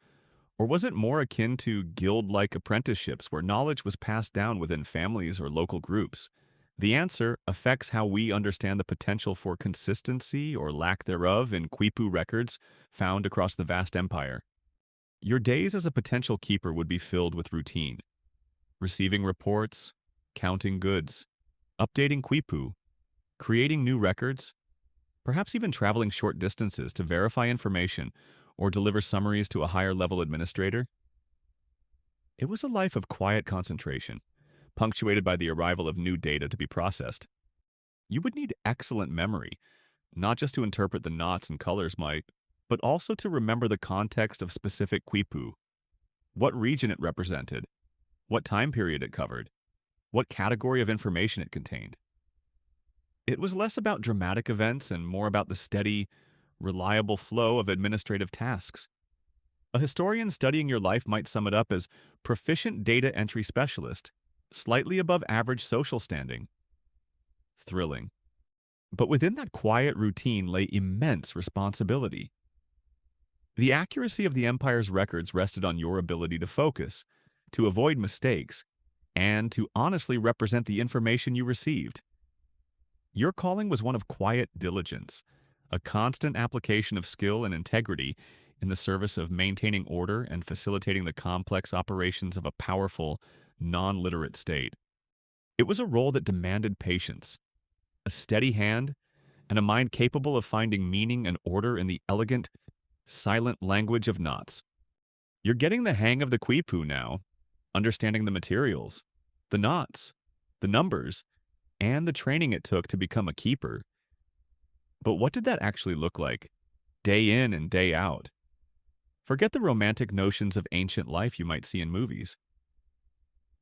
or was it more akin to guild-like apprenticeships where knowledge was passed down within families or local groups? The answer affects how we understand the potential for consistency or lack thereof in Quipu records found across the vast empire. Your days as a potential keeper would be filled with routine. Receiving reports, counting goods, updating Quipu, creating new records, perhaps even traveling short distances to verify information or deliver summaries to a higher-level administrator. It was a life of quiet concentration, punctuated by the arrival of new data to be processed. You would need excellent memory, not just to interpret the knots and colors might, but also to remember the context of specific quipu, what region it represented, what time period it covered, what category of information it contained. It was less about dramatic events and more about the steady, reliable flow of administrative tasks. A historian studying your life might sum it up as proficient data entry specialist, slightly above average social standing. Thrilling. But within that quiet routine lay immense responsibility. The accuracy of the Empire's records rested on your ability to focus, to avoid mistakes, and to honestly represent the information you received. Your calling was one of quiet diligence, a constant application of skill and integrity in the service of maintaining order and facilitating the complex operations of a powerful, non-literate state. It was a role that demanded patience, a steady hand, and a mind capable of finding meaning and order in the elegant, silent language of knots. You're getting the hang of the Quipu now, understanding the materials, the knots, the numbers, and the training it took to become a keeper. But what did that actually look like, day in and day out? Forget the romantic notions of ancient life you might see in movies.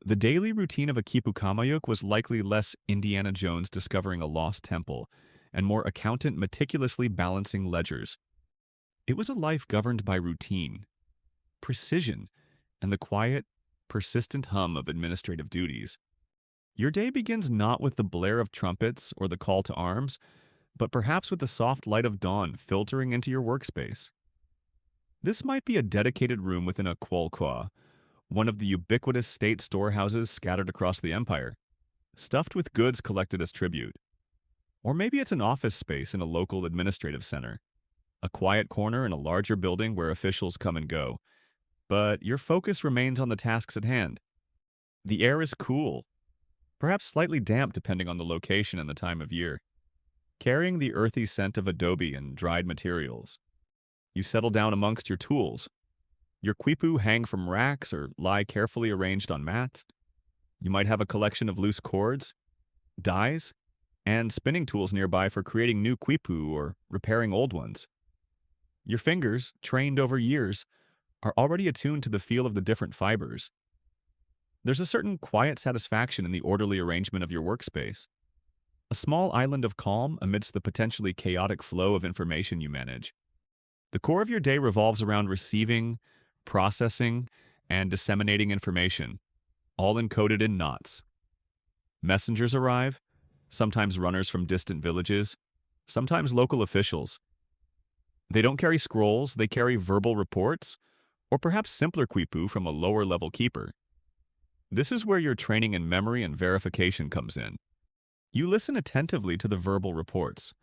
The daily routine of a Kipu Kamayuk was likely less Indiana Jones discovering a lost temple and more accountant meticulously balancing ledgers. It was a life governed by routine, precision, and the quiet, persistent hum of administrative duties. Your day begins not with the blare of trumpets or the call to arms, but perhaps with the soft light of dawn filtering into your workspace. This might be a dedicated room within a quolqua, one of the ubiquitous state storehouses scattered across the empire, stuffed with goods collected as tribute. Or maybe it's an office space in a local administrative center, a quiet corner in a larger building where officials come and go, but your focus remains on the tasks at hand. The air is cool, perhaps slightly damp depending on the location and the time of year, carrying the earthy scent of adobe and dried materials. You settle down amongst your tools. Your quipu hang from racks or lie carefully arranged on mats. You might have a collection of loose cords, dies, and spinning tools nearby for creating new quipu or repairing old ones. Your fingers, trained over years, are already attuned to the feel of the different fibers. There's a certain quiet satisfaction in the orderly arrangement of your workspace, a small island of calm amidst the potentially chaotic flow of information you manage. The core of your day revolves around receiving, processing, and disseminating information, all encoded in knots. Messengers arrive, sometimes runners from distant villages, sometimes local officials. They don't carry scrolls, they carry verbal reports, or perhaps simpler quipu from a lower-level keeper. This is where your training in memory and verification comes in. You listen attentively to the verbal reports,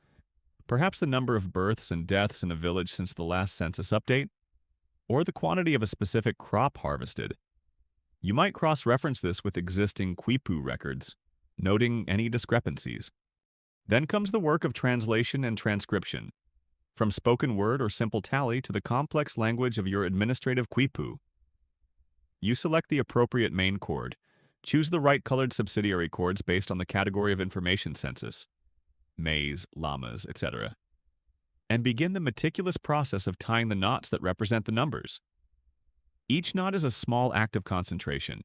perhaps the number of births and deaths in a village since the last census update, or the quantity of a specific crop harvested. You might cross-reference this with existing quipu records, noting any discrepancies. Then comes the work of translation and transcription, from spoken word or simple tally to the complex language of your administrative quipu. You select the appropriate main chord, choose the right colored subsidiary chords based on the category of information census, maize, llamas, etc., and begin the meticulous process of tying the knots that represent the numbers. Each knot is a small act of concentration,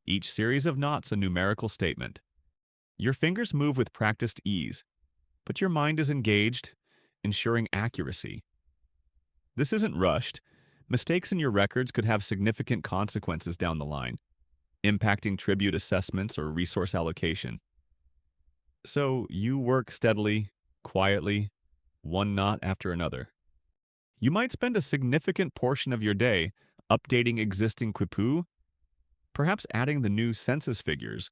each series of knots a numerical statement. Your fingers move with practiced ease, but your mind is engaged, ensuring accuracy. This isn't rushed. Mistakes in your records could have significant consequences down the line, impacting tribute assessments or resource allocation. So you work steadily, quietly, one knot after another. You might spend a significant portion of your day updating existing quipu, perhaps adding the new census figures,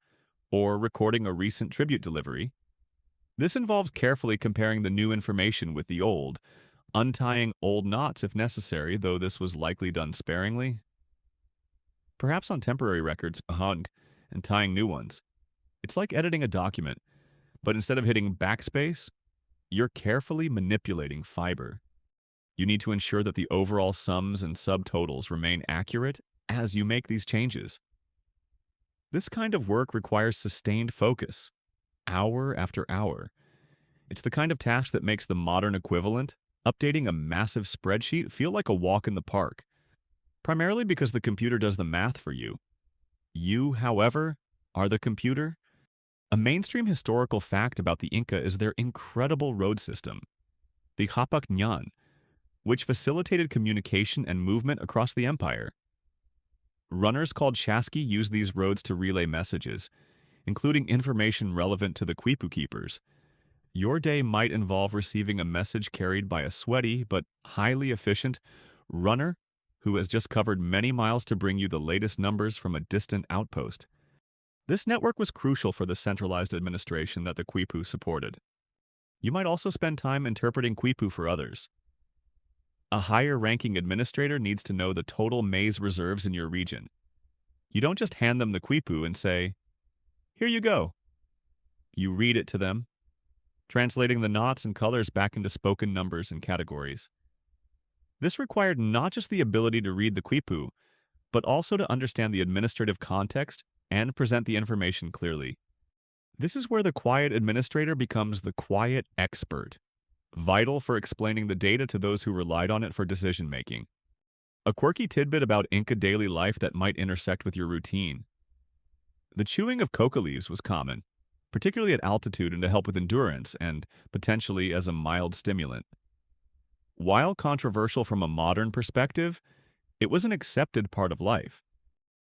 or recording a recent tribute delivery. This involves carefully comparing the new information with the old, untying old knots if necessary, though this was likely done sparingly. Perhaps on temporary records, and tying new ones. It's like editing a document, but instead of hitting backspace, you're carefully manipulating fiber. You need to ensure that the overall sums and subtotals remain accurate as you make these changes. This kind of work requires sustained focus, hour after hour. It's the kind of task that makes the modern equivalent, updating a massive spreadsheet, feel like a walk in the park, primarily because the computer does the math for you. You, however, are the computer. A mainstream historical fact about the Inca is their incredible road system, the Hapak Nyan, which facilitated communication and movement across the empire. Runners called Shaski used these roads to relay messages, including information relevant to the Quipu keepers. Your day might involve receiving a message carried by a sweaty but highly efficient runner who has just covered many miles to bring you the latest numbers from a distant outpost. This network was crucial for the centralized administration that the Quipu supported. You might also spend time interpreting Quipu for others. A higher-ranking administrator needs to know the total maize reserves in your region. You don't just hand them the Quipu and say, "Here you go." You read it to them, translating the knots and colors back into spoken numbers and categories. This required not just the ability to read the Quipu, but also to understand the administrative context and present the information clearly. This is where the quiet administrator becomes the quiet expert, vital for explaining the data to those who relied on it for decision-making. A quirky tidbit about Inca daily life that might intersect with your routine. The chewing of coca leaves was common, particularly at altitude and to help with endurance and potentially as a mild stimulant. While controversial from a modern perspective, it was an accepted part of life.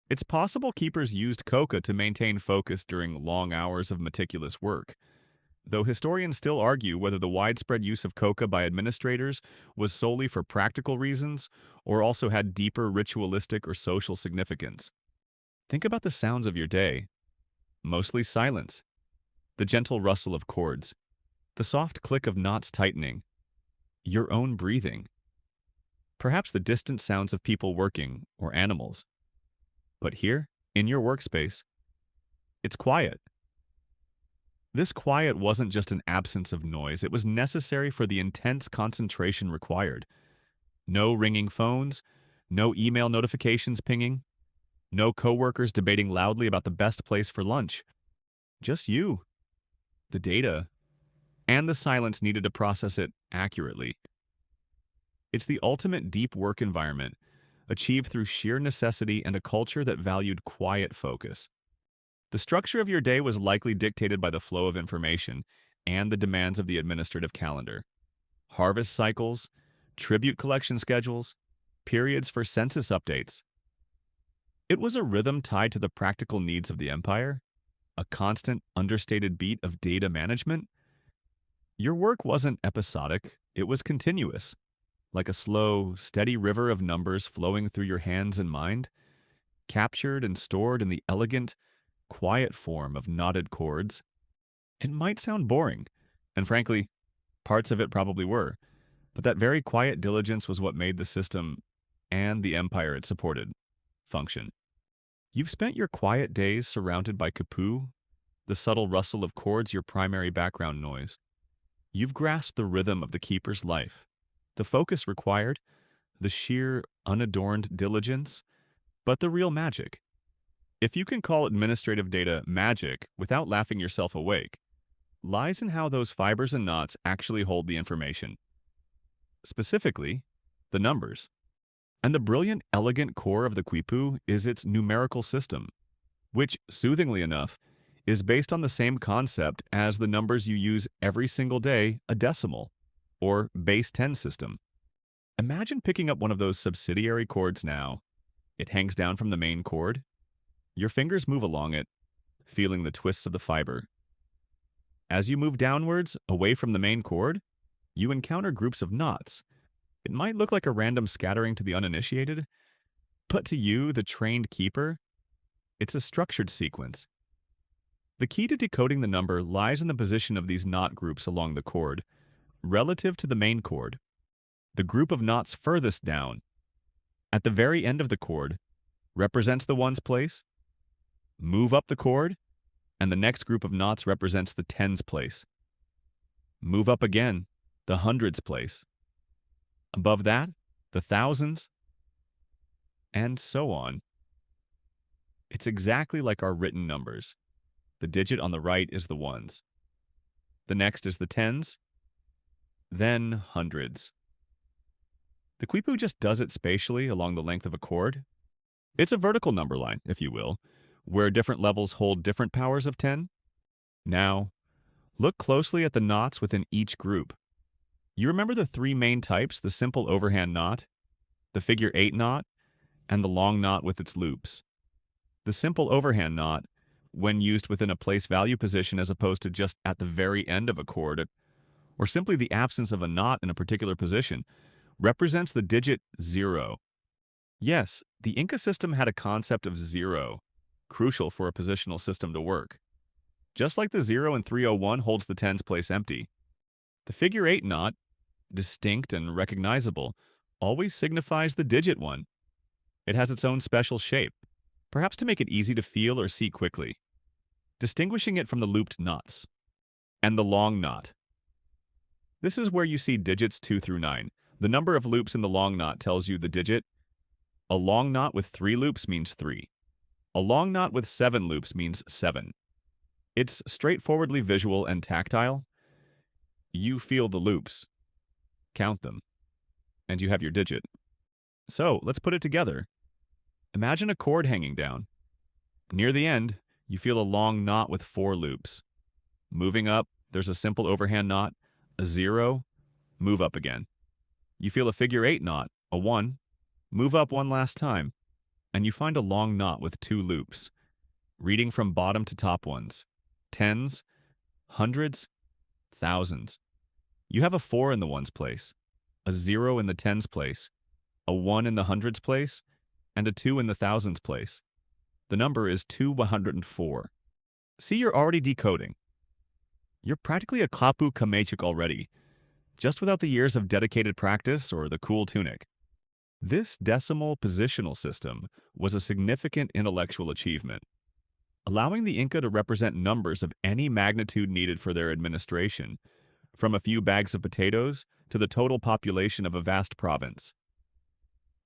It's possible keepers used coca to maintain focus during long hours of meticulous work, though historians still argue whether the widespread use of coca by administrators was solely for practical reasons or also had deeper ritualistic or social significance. Think about the sounds of your day. Mostly silence. The gentle rustle of cords. The soft click of knots tightening. Your own breathing. Perhaps the distant sounds of people working or animals. But here, in your workspace, it's quiet. This quiet wasn't just an absence of noise, it was necessary for the intense concentration required. No ringing phones, no email notifications pinging, no coworkers debating loudly about the best place for lunch. Just you, the data, and the silence needed to process it accurately. It's the ultimate deep work environment, achieved through sheer necessity and a culture that valued quiet focus. The structure of your day was likely dictated by the flow of information and the demands of the administrative calendar. Harvest cycles, tribute collection schedules, periods for census updates. It was a rhythm tied to the practical needs of the empire, a constant, understated beat of data management. Your work wasn't episodic, it was continuous, like a slow, steady river of numbers flowing through your hands and mind, captured and stored in the elegant, quiet form of knotted chords. It might sound boring, and frankly, parts of it probably were, but that very quiet diligence was what made the system, and the empire it supported, function. You've spent your quiet days surrounded by Quipu, the subtle rustle of chords your primary background noise. You've grasped the rhythm of the keeper's life, the focus required, the sheer, unadorned diligence, but the real magic. If you can call administrative data magic without laughing yourself awake, lies in how those fibers and knots actually hold the information. Specifically, the numbers. And the brilliant, elegant core of the Quipu is its numerical system, which, soothingly enough, is based on the same concept as the numbers you use every single day, a decimal, or base 10 system. Imagine picking up one of those subsidiary chords now. It hangs down from the main chord. Your fingers move along it, feeling the twists of the fiber. As you move downwards, away from the main chord, you encounter groups of knots. It might look like a random scattering to the uninitiated, but to you, the trained keeper, it's a structured sequence. The key to decoding the number lies in the position of these knot groups along the chord, relative to the main chord. The group of knots furthest down, at the very end of the chord, represents the ones place. Move up the chord, and the next group of knots represents the tens place. Move up again, the hundreds place. Above that, the thousands, and so on. It's exactly like our written numbers. The digit on the right is the ones. The next is the tens, then hundreds. The Quipu just does it spatially along the length of a chord. It's a vertical number line, if you will, where different levels hold different powers of 10. Now, look closely at the knots within each group. You remember the three main types: the simple overhand knot, the figure 8 knot, and the long knot with its loops. The simple overhand knot, when used within a place value position as opposed to just at the very end of a chord, or simply the absence of a knot in a particular position, represents the digit 0. Yes, the Inca system had a concept of 0, crucial for a positional system to work. Just like the 0 in 301 holds the tens place empty, the figure 8 knot, distinct and recognizable, always signifies the digit 1. It has its own special shape, perhaps to make it easy to feel or see quickly, distinguishing it from the looped knots. And the long knot. This is where you see digits 2 through 9. The number of loops in the long knot tells you the digit. A long knot with 3 loops means 3. A long knot with 7 loops means 7. It's straightforwardly visual and tactile. You feel the loops, count them, and you have your digit. So, let's put it together. Imagine a chord hanging down. Near the end, you feel a long knot with 4 loops. Moving up, there's a simple overhand knot, a 0, move up again. You feel a figure 8 knot, a 1, move up one last time, and you find a long knot with 2 loops, reading from bottom to top ones, tens, hundreds, thousands. You have a 4 in the ones place, a 0 in the tens place, a 1 in the hundreds place, and a 2 in the thousands place. The number is 204. See, you're already decoding. You're practically a Kapu Kamechik already, just without the years of dedicated practice or the cool tunic. This decimal positional system was a significant intellectual achievement, allowing the Inca to represent numbers of any magnitude needed for their administration, from a few bags of potatoes to the total population of a vast province.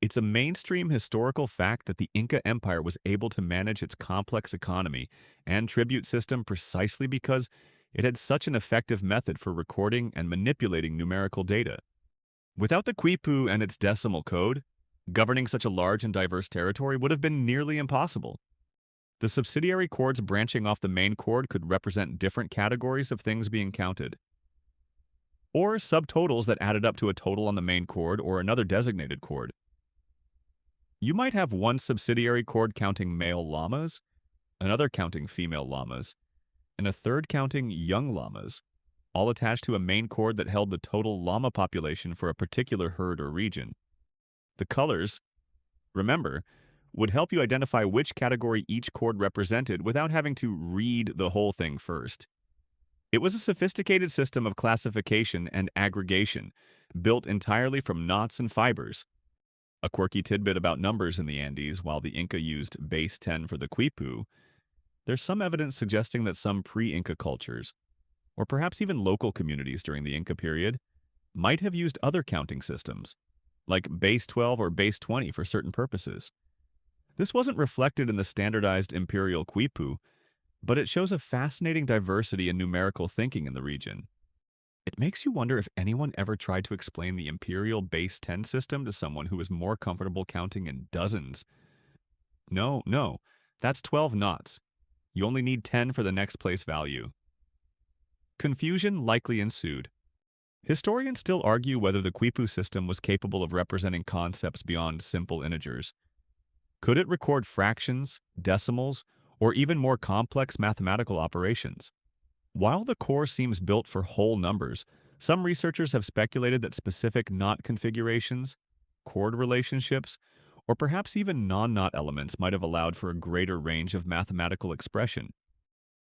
It's a mainstream historical fact that the Inca Empire was able to manage its complex economy and tribute system precisely because it had such an effective method for recording and manipulating numerical data. Without the Quipu and its decimal code, governing such a large and diverse territory would have been nearly impossible. The subsidiary chords branching off the main chord could represent different categories of things being counted, or subtotals that added up to a total on the main chord or another designated chord. You might have one subsidiary chord counting male llamas, another counting female llamas, and a third counting young llamas, all attached to a main chord that held the total llama population for a particular herd or region. The colors, remember, would help you identify which category each chord represented without having to read the whole thing first. It was a sophisticated system of classification and aggregation, built entirely from knots and fibers. A quirky tidbit about numbers in the Andes: while the Inca used base 10 for the Quipu, there's some evidence suggesting that some pre-Inca cultures, or perhaps even local communities during the Inca period, might have used other counting systems, like base 12 or base 20 for certain purposes. This wasn't reflected in the standardized imperial Quipu, but it shows a fascinating diversity in numerical thinking in the region. It makes you wonder if anyone ever tried to explain the imperial base 10 system to someone who was more comfortable counting in dozens. No, that's 12 knots. You only need 10 for the next place value. Confusion likely ensued. Historians still argue whether the Quipu system was capable of representing concepts beyond simple integers. Could it record fractions, decimals, or even more complex mathematical operations? While the core seems built for whole numbers, some researchers have speculated that specific knot configurations, chord relationships, or perhaps even non-knot elements might have allowed for a greater range of mathematical expression.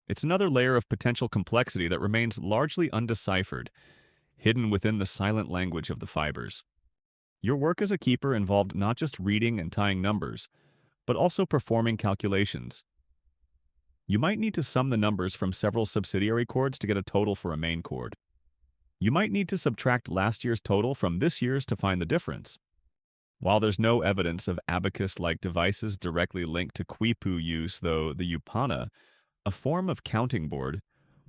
It's another layer of potential complexity that remains largely undeciphered, hidden within the silent language of the fibers. Your work as a keeper involved not just reading and tying numbers, but also performing calculations. You might need to sum the numbers from several subsidiary chords to get a total for a main chord. You might need to subtract last year's total from this year's to find the difference. While there's no evidence of abacus-like devices directly linked to Quipu use, though, the Upana, A form of counting board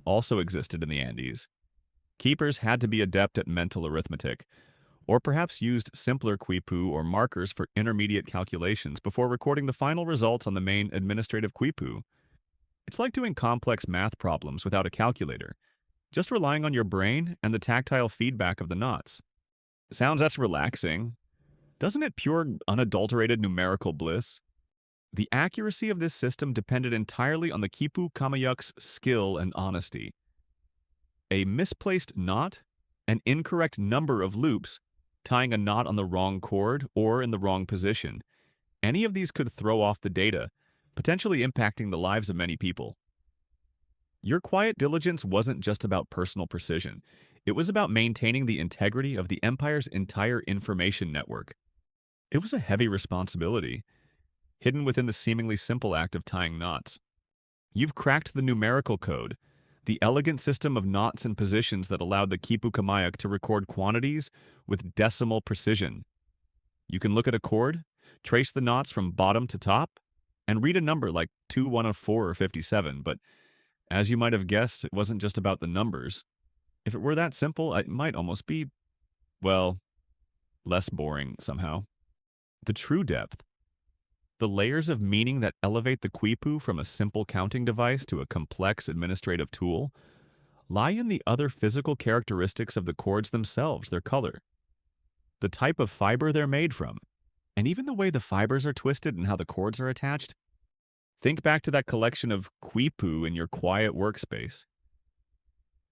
also existed in the Andes. Keepers had to be adept at mental arithmetic, or perhaps used simpler quipu or markers for intermediate calculations before recording the final results on the main administrative quipu. It's like doing complex math problems without a calculator, just relying on your brain and the tactile feedback of the knots. Sounds that's relaxing. Doesn't it pure, unadulterated numerical bliss? The accuracy of this system depended entirely on the Quipu Kamayuk's skill and honesty. A misplaced knot, an incorrect number of loops, tying a knot on the wrong chord or in the wrong position. Any of these could throw off the data, potentially impacting the lives of many people. Your quiet diligence wasn't just about personal precision. It was about maintaining the integrity of the Empire's entire information network. It was a heavy responsibility, hidden within the seemingly simple act of tying knots. You've cracked the numerical code, the elegant system of knots and positions that allowed the Quipu Kamayak to record quantities with decimal precision. You can look at a chord, trace the knots from bottom to top, and read a number like 2, 1 of 4 or 57, but as you might have guessed, it wasn't just about the numbers. If it were that simple, it might almost be, well, less boring somehow. The true depth, the layers of meaning that elevate the Quipu from a simple counting device to a complex administrative tool, lie in the other physical characteristics of the chords themselves, their color, the type of fiber they're made from, and even the way the fibers are twisted and how the chords are attached. Think back to that collection of Quipu in your quiet workspace.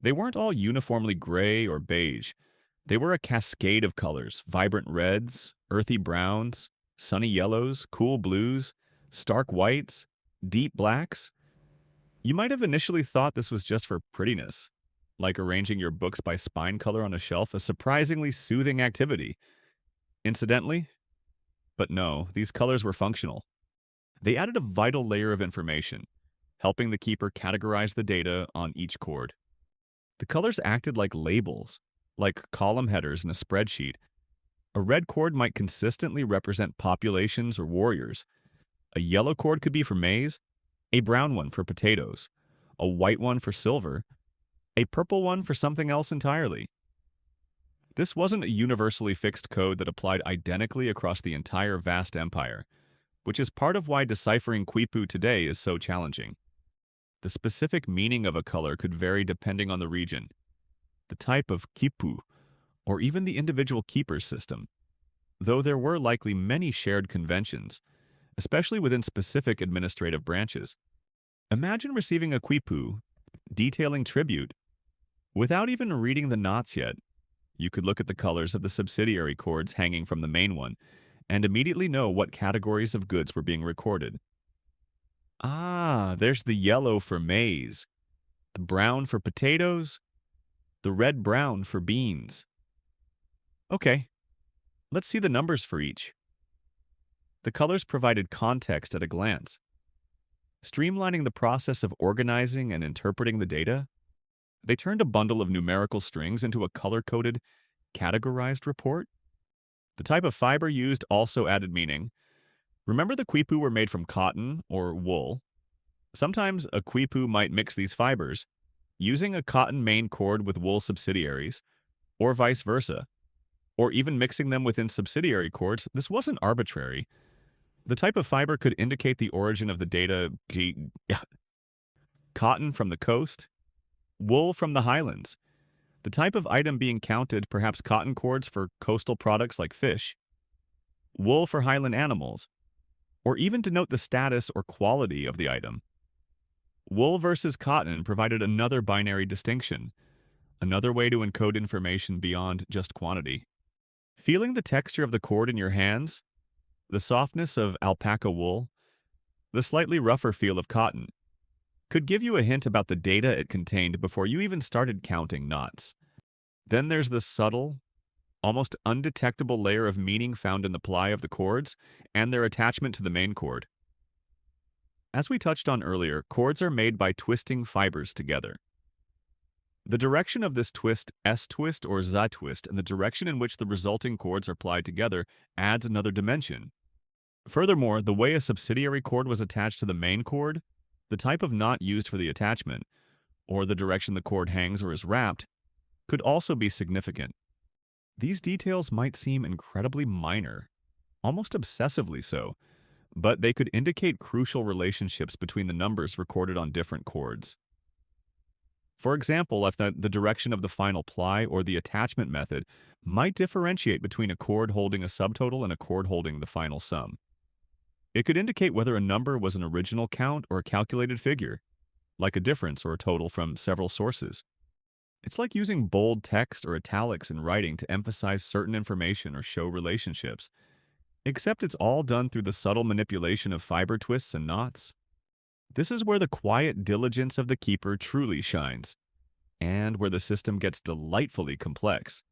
They weren't all uniformly gray or beige. They were a cascade of colors, vibrant reds, earthy browns, sunny yellows, cool blues, stark whites, deep blacks. You might have initially thought this was just for prettiness, like arranging your books by spine color on a shelf, a surprisingly soothing activity. Incidentally, but no, these colors were functional. They added a vital layer of information, helping the keeper categorize the data on each chord. The colors acted like labels, like column headers in a spreadsheet. A red chord might consistently represent populations or warriors. A yellow chord could be for maize, a brown one for potatoes, a white one for silver, a purple one for something else entirely. This wasn't a universally fixed code that applied identically across the entire vast empire, which is part of why deciphering Quipu today is so challenging. The specific meaning of a color could vary depending on the region, the type of Quipu, or even the individual keeper's system, though there were likely many shared conventions, especially within specific administrative branches. Imagine receiving a Quipu detailing tribute without even reading the knots yet. You could look at the colors of the subsidiary chords hanging from the main one and immediately know what categories of goods were being recorded. Ah, there's the yellow for maize, the brown for potatoes, the red-brown for beans. Okay, let's see the numbers for each. The colors provided context at a glance. Streamlining the process of organizing and interpreting the data, they turned a bundle of numerical strings into a color-coded, categorized report. The type of fiber used also added meaning. Remember the quipu were made from cotton or wool? Sometimes a quipu might mix these fibers, using a cotton main chord with wool subsidiaries, or vice versa, or even mixing them within subsidiary chords. This wasn't arbitrary. The type of fiber could indicate the origin of the data, cotton from the coast, wool from the highlands. The type of item being counted, perhaps cotton cords for coastal products like fish, wool for highland animals, or even to note the status or quality of the item. Wool versus cotton provided another binary distinction, another way to encode information beyond just quantity. Feeling the texture of the cord in your hands, the softness of alpaca wool, the slightly rougher feel of cotton, could give you a hint about the data it contained before you even started counting knots. Then there's the subtle, almost undetectable layer of meaning found in the ply of the chords and their attachment to the main chord. As we touched on earlier, chords are made by twisting fibers together. The direction of this twist, S-twist or Z-twist, and the direction in which the resulting chords are plied together adds another dimension. Furthermore, the way a subsidiary chord was attached to the main chord, The type of knot used for the attachment, or the direction the cord hangs or is wrapped, could also be significant. These details might seem incredibly minor, almost obsessively so, but they could indicate crucial relationships between the numbers recorded on different chords. For example, if the direction of the final ply or the attachment method might differentiate between a chord holding a subtotal and a chord holding the final sum. It could indicate whether a number was an original count or a calculated figure, like a difference or a total from several sources. It's like using bold text or italics in writing to emphasize certain information or show relationships, except it's all done through the subtle manipulation of fiber twists and knots. This is where the quiet diligence of the keeper truly shines, and where the system gets delightfully complex.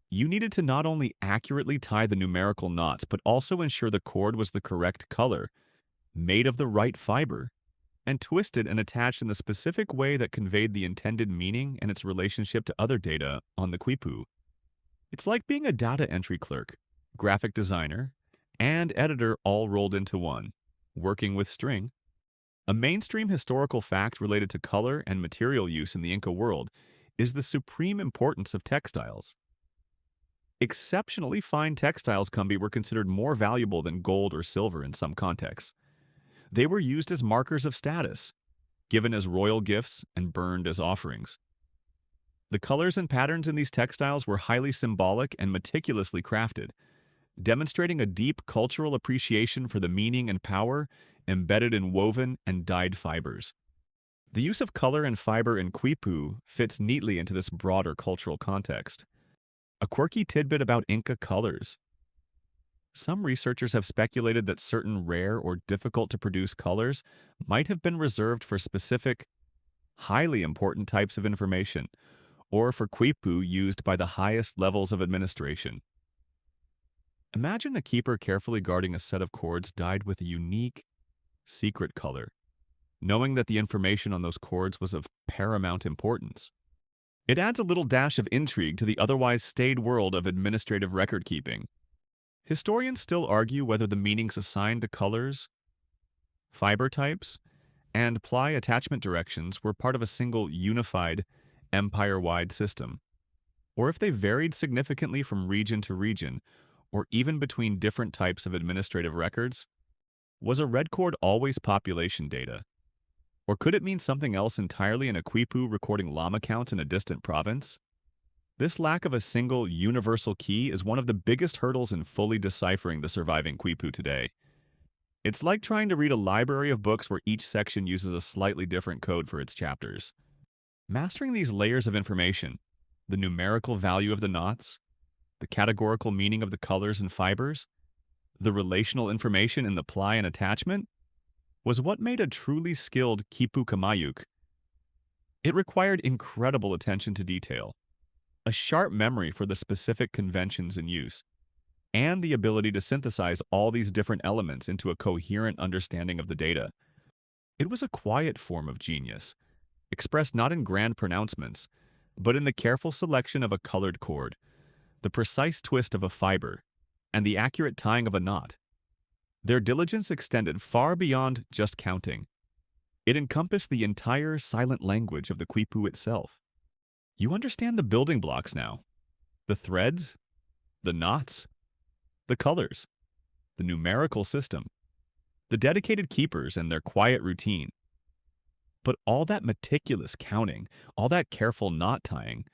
You needed to not only accurately tie the numerical knots, but also ensure the cord was the correct color, made of the right fiber, and twisted and attached in the specific way that conveyed the intended meaning and its relationship to other data on the Quipu. It's like being a data entry clerk, graphic designer, and editor all rolled into one, working with string. A mainstream historical fact related to color and material use in the Inca world is the supreme importance of textiles. Exceptionally fine textiles were considered more valuable than gold or silver in some contexts. They were used as markers of status, given as royal gifts and burned as offerings. The colors and patterns in these textiles were highly symbolic and meticulously crafted, demonstrating a deep cultural appreciation for the meaning and power embedded in woven and dyed fibers. The use of color and fiber in Quipu fits neatly into this broader cultural context. A quirky tidbit about Inca colors. Some researchers have speculated that certain rare or difficult-to-produce colors might have been reserved for specific, highly important types of information, or for Quipu used by the highest levels of administration. Imagine a keeper carefully guarding a set of cords dyed with a unique, secret color, knowing that the information on those cords was of paramount importance. It adds a little dash of intrigue to the otherwise staid world of administrative record-keeping. Historians still argue whether the meanings assigned to colors, fiber types, and ply attachment directions were part of a single unified, empire-wide system, or if they varied significantly from region to region, or even between different types of administrative records. Was a red cord always population data? Or could it mean something else entirely in a Quipu recording llama counts in a distant province? This lack of a single, universal key is one of the biggest hurdles in fully deciphering the surviving Quipu today. It's like trying to read a library of books where each section uses a slightly different code for its chapters. Mastering these layers of information, the numerical value of the knots, the categorical meaning of the colors and fibers, the relational information in the ply and attachment, was what made a truly skilled Quipu Kamayuk. It required incredible attention to detail, a sharp memory for the specific conventions in use, and the ability to synthesize all these different elements into a coherent understanding of the data. It was a quiet form of genius, expressed not in grand pronouncements, but in the careful selection of a colored cord, the precise twist of a fiber, and the accurate tying of a knot. Their diligence extended far beyond just counting. It encompassed the entire silent language of the Quipu itself. You understand the building blocks now. The threads, the knots, the colors, the numerical system, the dedicated keepers and their quiet routine. But all that meticulous counting, all that careful knot tying,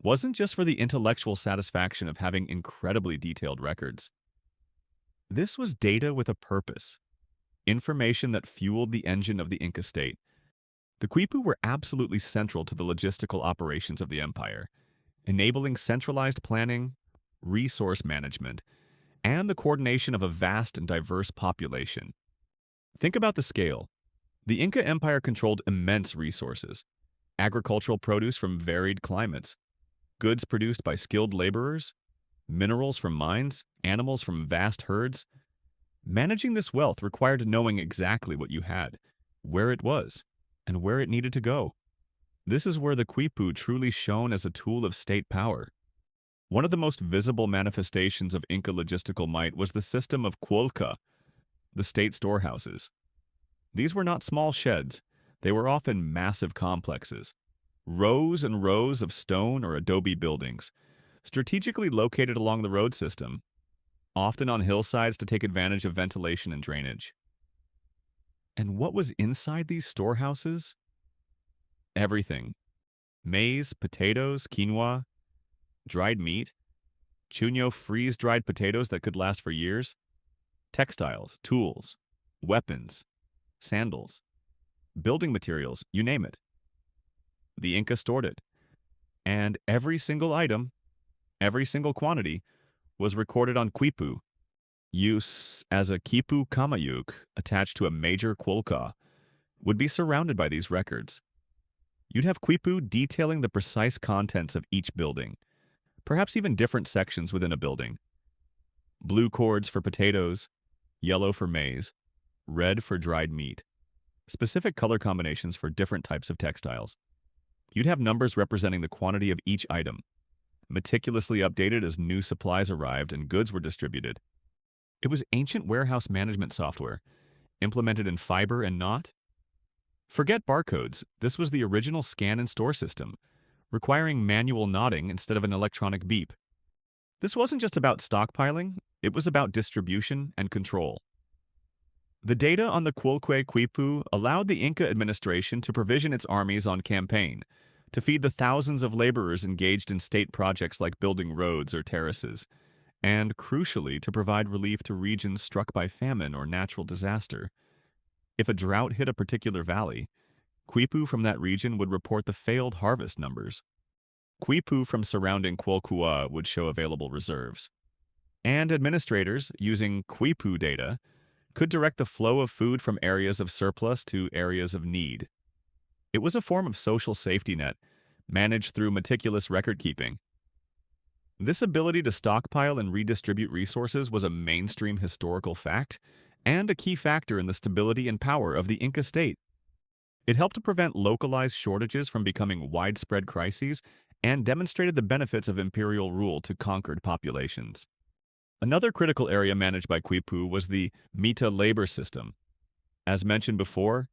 wasn't just for the intellectual satisfaction of having incredibly detailed records. This was data with a purpose, information that fueled the engine of the Inca state. The Quipu were absolutely central to the logistical operations of the empire, enabling centralized planning, resource management, and the coordination of a vast and diverse population. Think about the scale. The Inca Empire controlled immense resources, agricultural produce from varied climates, goods produced by skilled laborers, minerals from mines, animals from vast herds. Managing this wealth required knowing exactly what you had, where it was, and where it needed to go. This is where the Quipu truly shone as a tool of state power. One of the most visible manifestations of Inca logistical might was the system of Cuolca, the state storehouses. These were not small sheds. They were often massive complexes. Rows and rows of stone or adobe buildings, strategically located along the road system, often on hillsides to take advantage of ventilation and drainage. And what was inside these storehouses? Everything. Maize, potatoes, quinoa, dried meat, chuño freeze-dried potatoes that could last for years, textiles, tools, weapons, sandals, building materials, you name it. The Inca stored it. And every single item, every single quantity, was recorded on quipu, use as a quipu kamayuk attached to a major quolca, would be surrounded by these records. You'd have quipu detailing the precise contents of each building, perhaps even different sections within a building. Blue cords for potatoes, yellow for maize, red for dried meat. Specific color combinations for different types of textiles. You'd have numbers representing the quantity of each item, meticulously updated as new supplies arrived and goods were distributed. It was ancient warehouse management software, implemented in fiber and knot. Forget barcodes, this was the original scan and store system, requiring manual knotting instead of an electronic beep. This wasn't just about stockpiling, it was about distribution and control. The data on the Quilque Quipu allowed the Inca administration to provision its armies on campaign, to feed the thousands of laborers engaged in state projects like building roads or terraces, and, crucially, to provide relief to regions struck by famine or natural disaster. If a drought hit a particular valley, Quipu from that region would report the failed harvest numbers. Quipu from surrounding Quilcua would show available reserves. And administrators, using Quipu data, could direct the flow of food from areas of surplus to areas of need. It was a form of social safety net, managed through meticulous record-keeping. This ability to stockpile and redistribute resources was a mainstream historical fact and a key factor in the stability and power of the Inca state. It helped to prevent localized shortages from becoming widespread crises and demonstrated the benefits of imperial rule to conquered populations. Another critical area managed by Quipu was the Mita labor system. As mentioned before,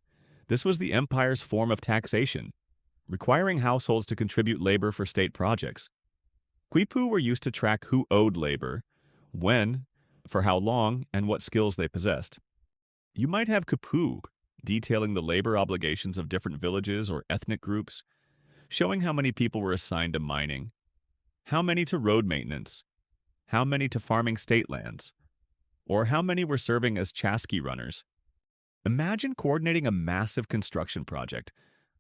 this was the empire's form of taxation, requiring households to contribute labor for state projects. Quipu were used to track who owed labor, when, for how long, and what skills they possessed. You might have Quipu detailing the labor obligations of different villages or ethnic groups, showing how many people were assigned to mining, how many to road maintenance, how many to farming state lands, or how many were serving as chasqui runners. Imagine coordinating a massive construction project,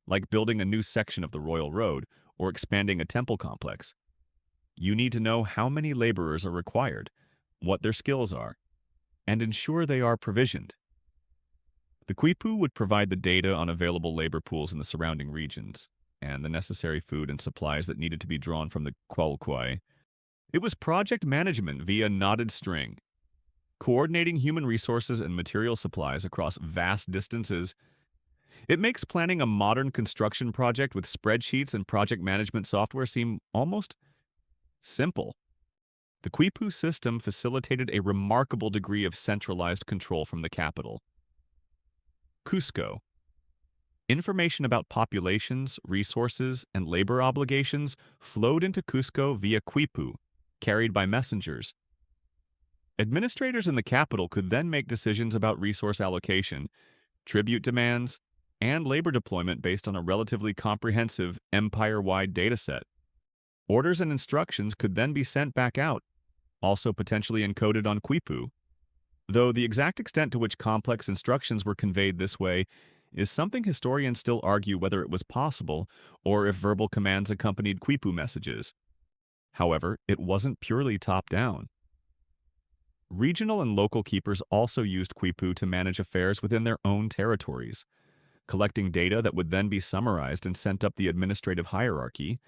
like building a new section of the Royal Road or expanding a temple complex. You need to know how many laborers are required, what their skills are, and ensure they are provisioned. The Quipu would provide the data on available labor pools in the surrounding regions, and the necessary food and supplies that needed to be drawn from the Qualquai. It was project management via knotted string, coordinating human resources and material supplies across vast distances. It makes planning a modern construction project with spreadsheets and project management software seem almost simple. The Quipu system facilitated a remarkable degree of centralized control from the capital. Cusco. Information about populations, resources, and labor obligations flowed into Cusco via Quipu, carried by messengers. Administrators in the capital could then make decisions about resource allocation, tribute demands, and labor deployment based on a relatively comprehensive empire-wide dataset. Orders and instructions could then be sent back out, also potentially encoded on Quipu, though the exact extent to which complex instructions were conveyed this way is something historians still argue whether it was possible or if verbal commands accompanied Quipu messages. However, it wasn't purely top-down. Regional and local keepers also used Quipu to manage affairs within their own territories, collecting data that would then be summarized and sent up the administrative hierarchy.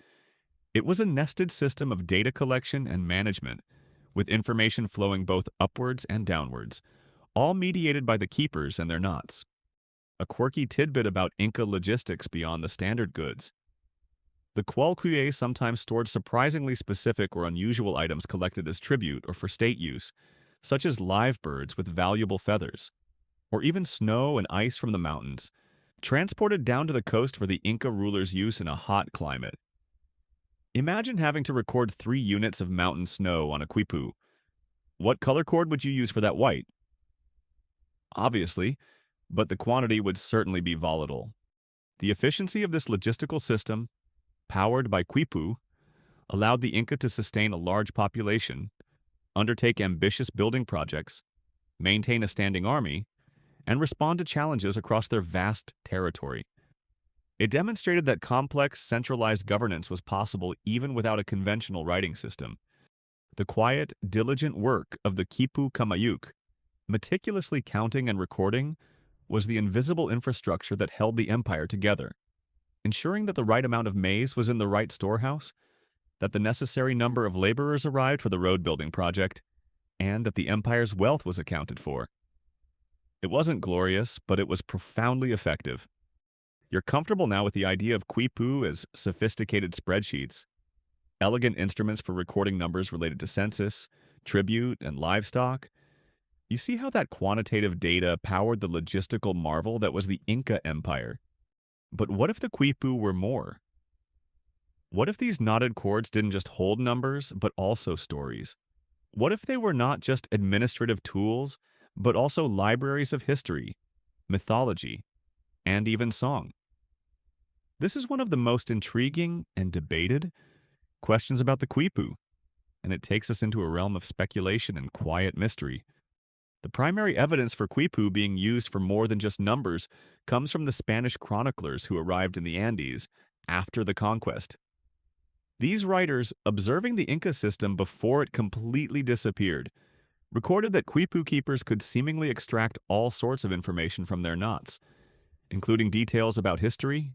It was a nested system of data collection and management, with information flowing both upwards and downwards, all mediated by the keepers and their knots. A quirky tidbit about Inca logistics beyond the standard goods. The Qualquie sometimes stored surprisingly specific or unusual items collected as tribute or for state use, such as live birds with valuable feathers. or even snow and ice from the mountains, transported down to the coast for the Inca rulers' use in a hot climate. Imagine having to record 3 units of mountain snow on a quipu. What color cord would you use for that white? Obviously, but the quantity would certainly be volatile. The efficiency of this logistical system, powered by quipu, allowed the Inca to sustain a large population, undertake ambitious building projects, maintain a standing army, and respond to challenges across their vast territory. It demonstrated that complex, centralized governance was possible even without a conventional writing system. The quiet, diligent work of the Quipu Kamayuk, meticulously counting and recording, was the invisible infrastructure that held the empire together, ensuring that the right amount of maize was in the right storehouse, that the necessary number of laborers arrived for the road-building project, and that the empire's wealth was accounted for. It wasn't glorious, but it was profoundly effective. You're comfortable now with the idea of quipu as sophisticated spreadsheets, elegant instruments for recording numbers related to census, tribute, and livestock. You see how that quantitative data powered the logistical marvel that was the Inca Empire. But what if the quipu were more? What if these knotted cords didn't just hold numbers, but also stories? What if they were not just administrative tools, but also libraries of history, mythology, and even song? This is one of the most intriguing and debated questions about the quipu, and it takes us into a realm of speculation and quiet mystery. The primary evidence for quipu being used for more than just numbers comes from the Spanish chroniclers who arrived in the Andes after the conquest. These writers, observing the Inca system before it completely disappeared, recorded that quipu keepers could seemingly extract all sorts of information from their knots, including details about history,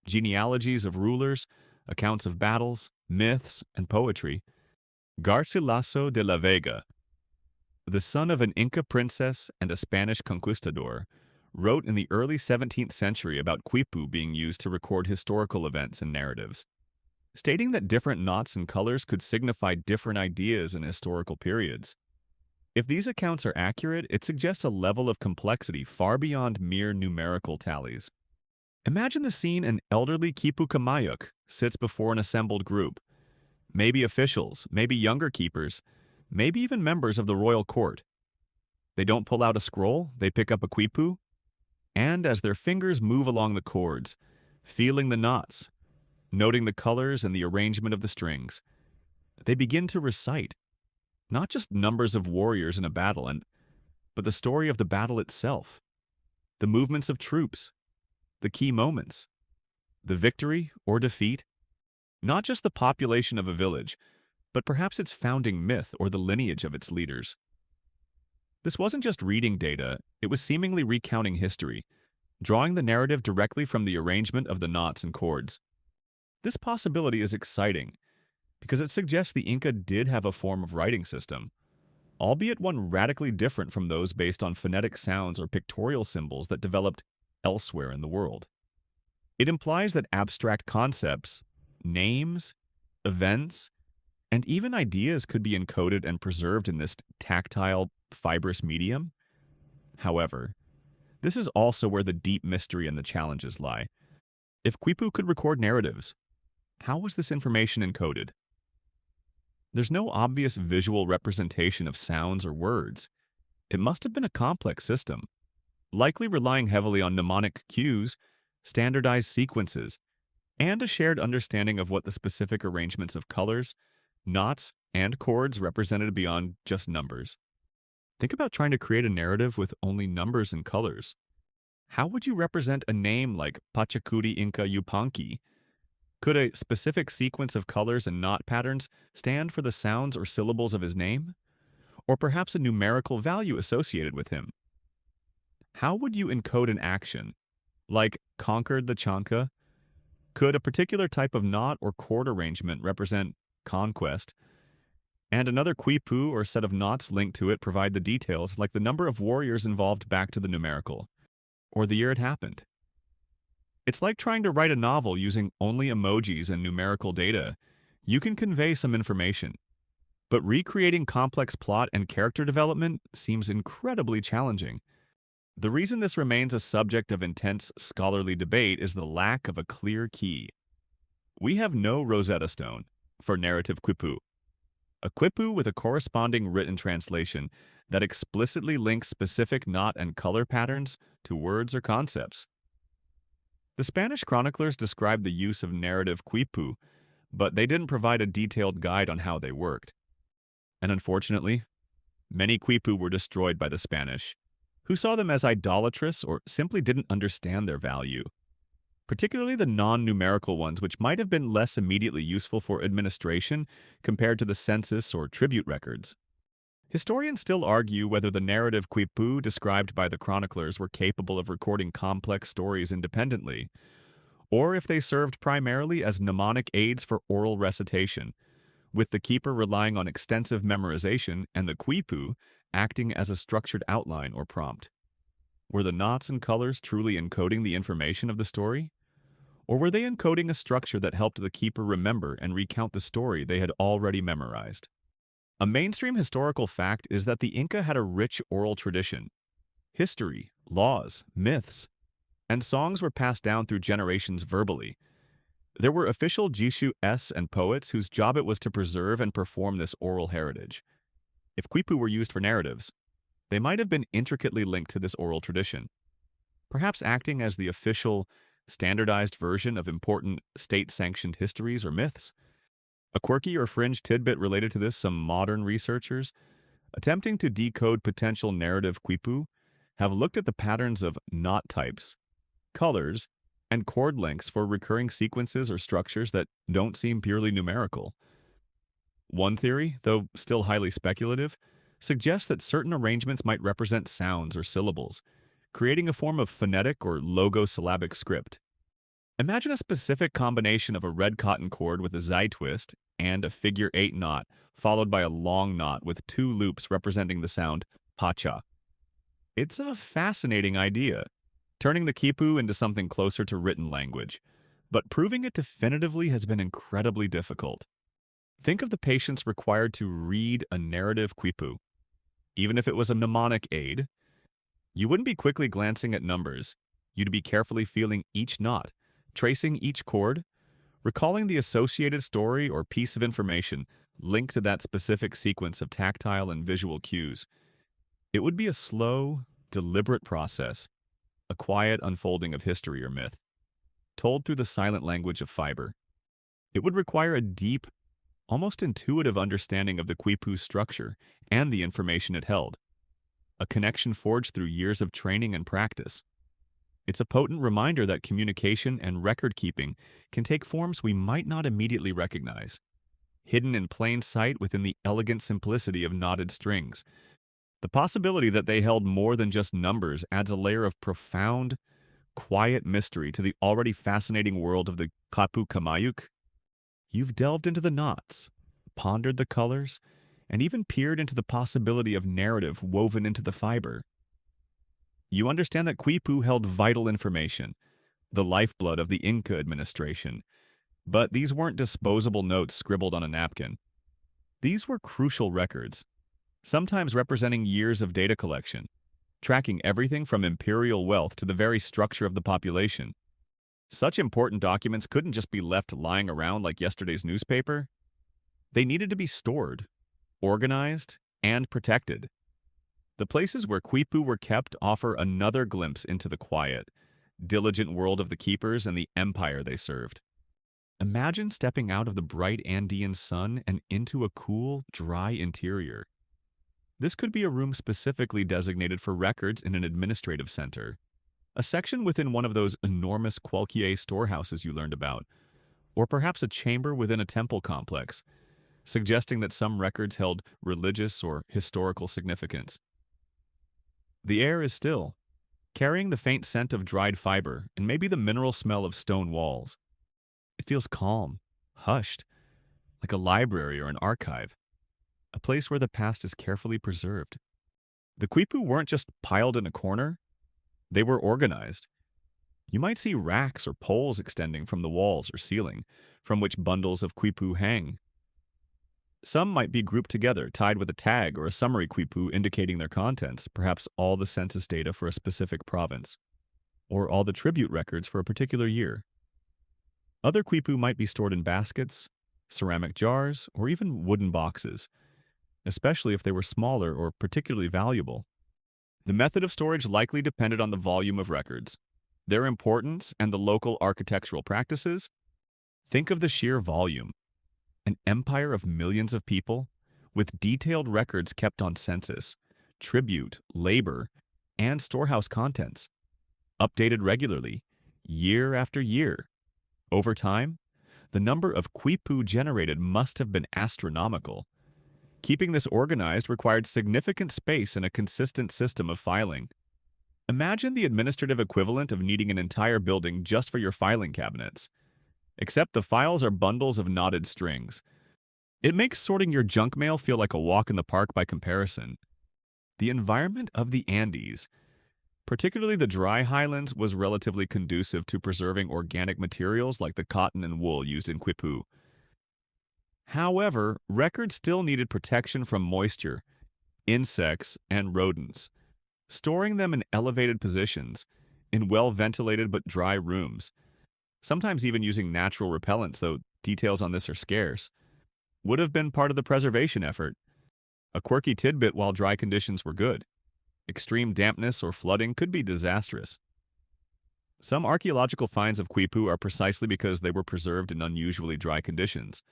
genealogies of rulers, accounts of battles, myths, and poetry. Garcilaso de la Vega, the son of an Inca princess and a Spanish conquistador, wrote in the early 17th century about quipu being used to record historical events and narratives, stating that different knots and colors could signify different ideas in historical periods. If these accounts are accurate, it suggests a level of complexity far beyond mere numerical tallies. Imagine the scene: an elderly Quipu Kamayuk sits before an assembled group, maybe officials, maybe younger keepers, maybe even members of the royal court. They don't pull out a scroll, they pick up a quipu, and as their fingers move along the cords, feeling the knots, noting the colors and the arrangement of the strings, they begin to recite, not just numbers of warriors in a battle, but the story of the battle itself, the movements of troops, the key moments, the victory or defeat, not just the population of a village, but perhaps its founding myth or the lineage of its leaders. This wasn't just reading data, it was seemingly recounting history, drawing the narrative directly from the arrangement of the knots and chords. This possibility is exciting because it suggests the Inca did have a form of writing system, albeit one radically different from those based on phonetic sounds or pictorial symbols that developed elsewhere in the world. It implies that abstract concepts, names, events, and even ideas could be encoded and preserved in this tactile, fibrous medium. However, this is also where the deep mystery and the challenges lie. If quipu could record narratives, how was this information encoded? There's no obvious visual representation of sounds or words. It must have been a complex system, likely relying heavily on mnemonic cues, standardized sequences, and a shared understanding of what the specific arrangements of colors, knots, and chords represented beyond just numbers. Think about trying to create a narrative with only numbers and colors. How would you represent a name like Pachacudi Inca Yupanqui? Could a specific sequence of colors and knot patterns stand for the sounds or syllables of his name? Or perhaps a numerical value associated with him? How would you encode an action, like conquered the Chanca? Could a particular type of knot or chord arrangement represent conquest, and another quipu or set of knots linked to it provide the details, like the number of warriors involved back to the numerical, or the year it happened? It's like trying to write a novel using only emojis and numerical data. You can convey some information, but recreating complex plot and character development seems incredibly challenging. The reason this remains a subject of intense scholarly debate is the lack of a clear key. We have no Rosetta Stone for narrative quipu, a quipu with a corresponding written translation that explicitly links specific knot and color patterns to words or concepts. The Spanish chroniclers described the use of narrative quipu, but they didn't provide a detailed guide on how they worked. And unfortunately, many quipu were destroyed by the Spanish, who saw them as idolatrous or simply didn't understand their value, particularly the non-numerical ones, which might have been less immediately useful for administration compared to the census or tribute records. Historians still argue whether the narrative quipu described by the chroniclers were capable of recording complex stories independently, or if they served primarily as mnemonic aids for oral recitation, with the keeper relying on extensive memorization and the quipu acting as a structured outline or prompt. Were the knots and colors truly encoding the information of the story? Or were they encoding a structure that helped the keeper remember and recount the story they had already memorized? A mainstream historical fact is that the Inca had a rich oral tradition. History, laws, myths, and songs were passed down through generations verbally. There were official Jishu-s and poets whose job it was to preserve and perform this oral heritage. If quipu were used for narratives, they might have been intricately linked to this oral tradition, perhaps acting as the official, standardized version of important state-sanctioned histories or myths. A quirky or fringe tidbit related to this: some modern researchers, attempting to decode potential narrative quipu, have looked at the patterns of knot types, colors, and chord lengths for recurring sequences or structures that don't seem purely numerical. One theory, though still highly speculative, suggests that certain arrangements might represent sounds or syllables, creating a form of phonetic or logosyllabic script. Imagine a specific combination of a red cotton cord with a zai twist and a figure-8 knot, followed by a long knot with two loops representing the sound pacha. It's a fascinating idea, turning the quipu into something closer to written language, but proving it definitively has been incredibly difficult. Think of the patience required to read a narrative quipu. Even if it was a mnemonic aid, you wouldn't be quickly glancing at numbers. You'd be carefully feeling each knot, tracing each chord, recalling the associated story or piece of information linked to that specific sequence of tactile and visual cues. It would be a slow, deliberate process, a quiet unfolding of history or myth, told through the silent language of fiber. It would require a deep, almost intuitive understanding of the quipu's structure and the information it held, a connection forged through years of training and practice. It's a potent reminder that communication and record-keeping can take forms we might not immediately recognize, hidden in plain sight within the elegant simplicity of knotted strings. The possibility that they held more than just numbers adds a layer of profound, quiet mystery to the already fascinating world of the Kapu Kamayuk. You've delved into the knots, pondered the colors, and even peered into the possibility of narrative woven into the fiber. You understand that quipu held vital information, the lifeblood of the Inca administration, but these weren't disposable notes scribbled on a napkin. These were crucial records, sometimes representing years of data collection, tracking everything from imperial wealth to the very structure of the population. Such important documents couldn't just be left lying around like yesterday's newspaper. They needed to be stored, organized, and protected. The places where quipu were kept offer another glimpse into the quiet, diligent world of the keepers and the empire they served. Imagine stepping out of the bright Andean sun and into a cool, dry interior. This could be a room specifically designated for records in an administrative center, a section within one of those enormous Qualquier storehouses you learned about, or perhaps a chamber within a temple complex, suggesting that some records held religious or historical significance. The air is still, carrying the faint scent of dried fiber and maybe the mineral smell of stone walls. It feels calm, hushed, like a library or an archive, a place where the past is carefully preserved. The quipu weren't just piled in a corner, they were organized. You might see racks or poles extending from the walls or ceiling, from which bundles of quipu hang. Some might be grouped together, tied with a tag or a summary quipu indicating their contents, perhaps all the census data for a specific province, or all the tribute records for a particular year. Other quipu might be stored in baskets, ceramic jars, or even wooden boxes, especially if they were smaller or particularly valuable. The method of storage likely depended on the volume of records, their importance, and the local architectural practices. Think of the sheer volume. An empire of millions of people, with detailed records kept on census, tribute, labor, and storehouse contents, updated regularly, year after year. Over time, the number of quipu generated must have been astronomical. Keeping this organized required significant space and a consistent system of filing. Imagine the administrative equivalent of needing an entire building just for your filing cabinets. Except the files are bundles of knotted strings. It makes sorting your junk mail feel like a walk in the park by comparison. The environment of the Andes, particularly the dry highlands, was relatively conducive to preserving organic materials like the cotton and wool used in quipu. However, records still needed protection from moisture, insects, and rodents. Storing them in elevated positions, in well-ventilated but dry rooms, sometimes even using natural repellents, though details on this are scarce, would have been part of the preservation effort. A quirky tidbit: while dry conditions were good, extreme dampness or flooding could be disastrous. Some archaeological finds of quipu are precisely because they were preserved in unusually dry conditions,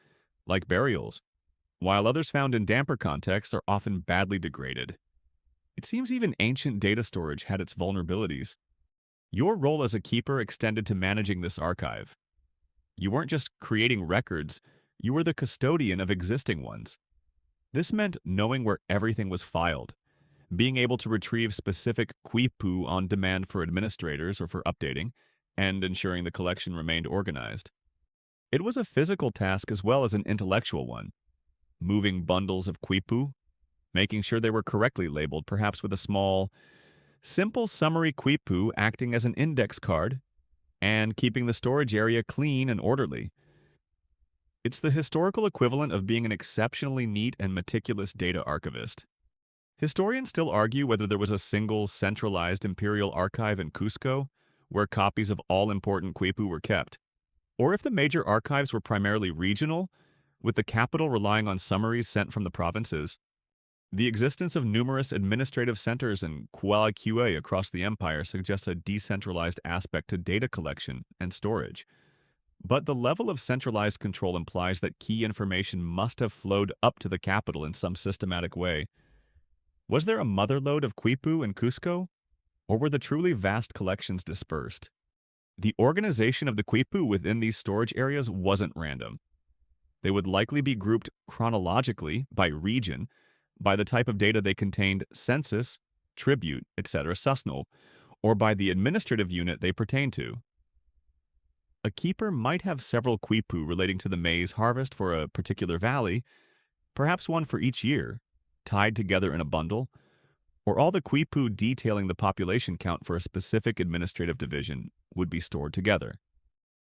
like burials, while others found in damper contexts are often badly degraded. It seems even ancient data storage had its vulnerabilities. Your role as a keeper extended to managing this archive. You weren't just creating records, you were the custodian of existing ones. This meant knowing where everything was filed, being able to retrieve specific quipu on demand for administrators or for updating, and ensuring the collection remained organized. It was a physical task as well as an intellectual one. Moving bundles of quipu, making sure they were correctly labeled, perhaps with a small, simple summary quipu acting as an index card, and keeping the storage area clean and orderly. It's the historical equivalent of being an exceptionally neat and meticulous data archivist. Historians still argue whether there was a single, centralized imperial archive in Cusco, where copies of all important quipu were kept, or if the major archives were primarily regional, with the capital relying on summaries sent from the provinces. The existence of numerous administrative centers in Kuala across the empire suggests a decentralized aspect to data collection and storage. But the level of centralized control implies that key information must have flowed up to the capital in some systematic way. Was there a motherlode of quipu in Cusco, or were the truly vast collections dispersed? The organization of the quipu within these storage areas wasn't random. They would likely be grouped chronologically by region, by the type of data they contained, census, tribute, etc., susnal, or by the administrative unit they pertain to. A keeper might have several quipu relating to the maize harvest for a particular valley, perhaps one for each year, tied together in a bundle, or all the quipu detailing the population count for a specific administrative division would be stored together.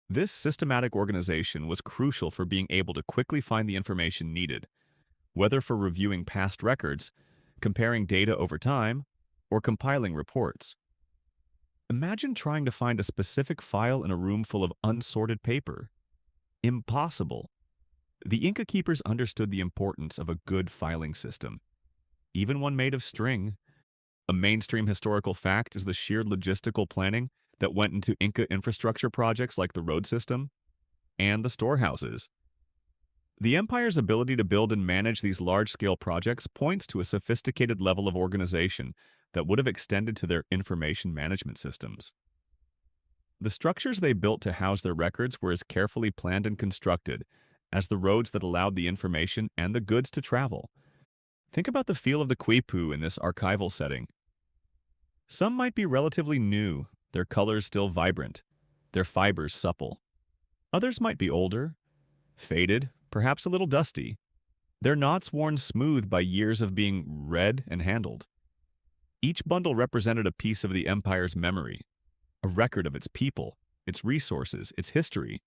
This systematic organization was crucial for being able to quickly find the information needed, whether for reviewing past records, comparing data over time, or compiling reports. Imagine trying to find a specific file in a room full of unsorted paper. Impossible. The Inca keepers understood the importance of a good filing system, even one made of string. A mainstream historical fact is the sheer logistical planning that went into Inca infrastructure projects like the road system and the storehouses. The empire's ability to build and manage these large-scale projects points to a sophisticated level of organization that would have extended to their information management systems. The structures they built to house their records were as carefully planned and constructed as the roads that allowed the information and the goods to travel. Think about the feel of the quipu in this archival setting. Some might be relatively new, their colors still vibrant, their fibers supple. Others might be older, faded, perhaps a little dusty, their knots worn smooth by years of being read and handled. Each bundle represented a piece of the empire's memory, a record of its people, its resources, its history,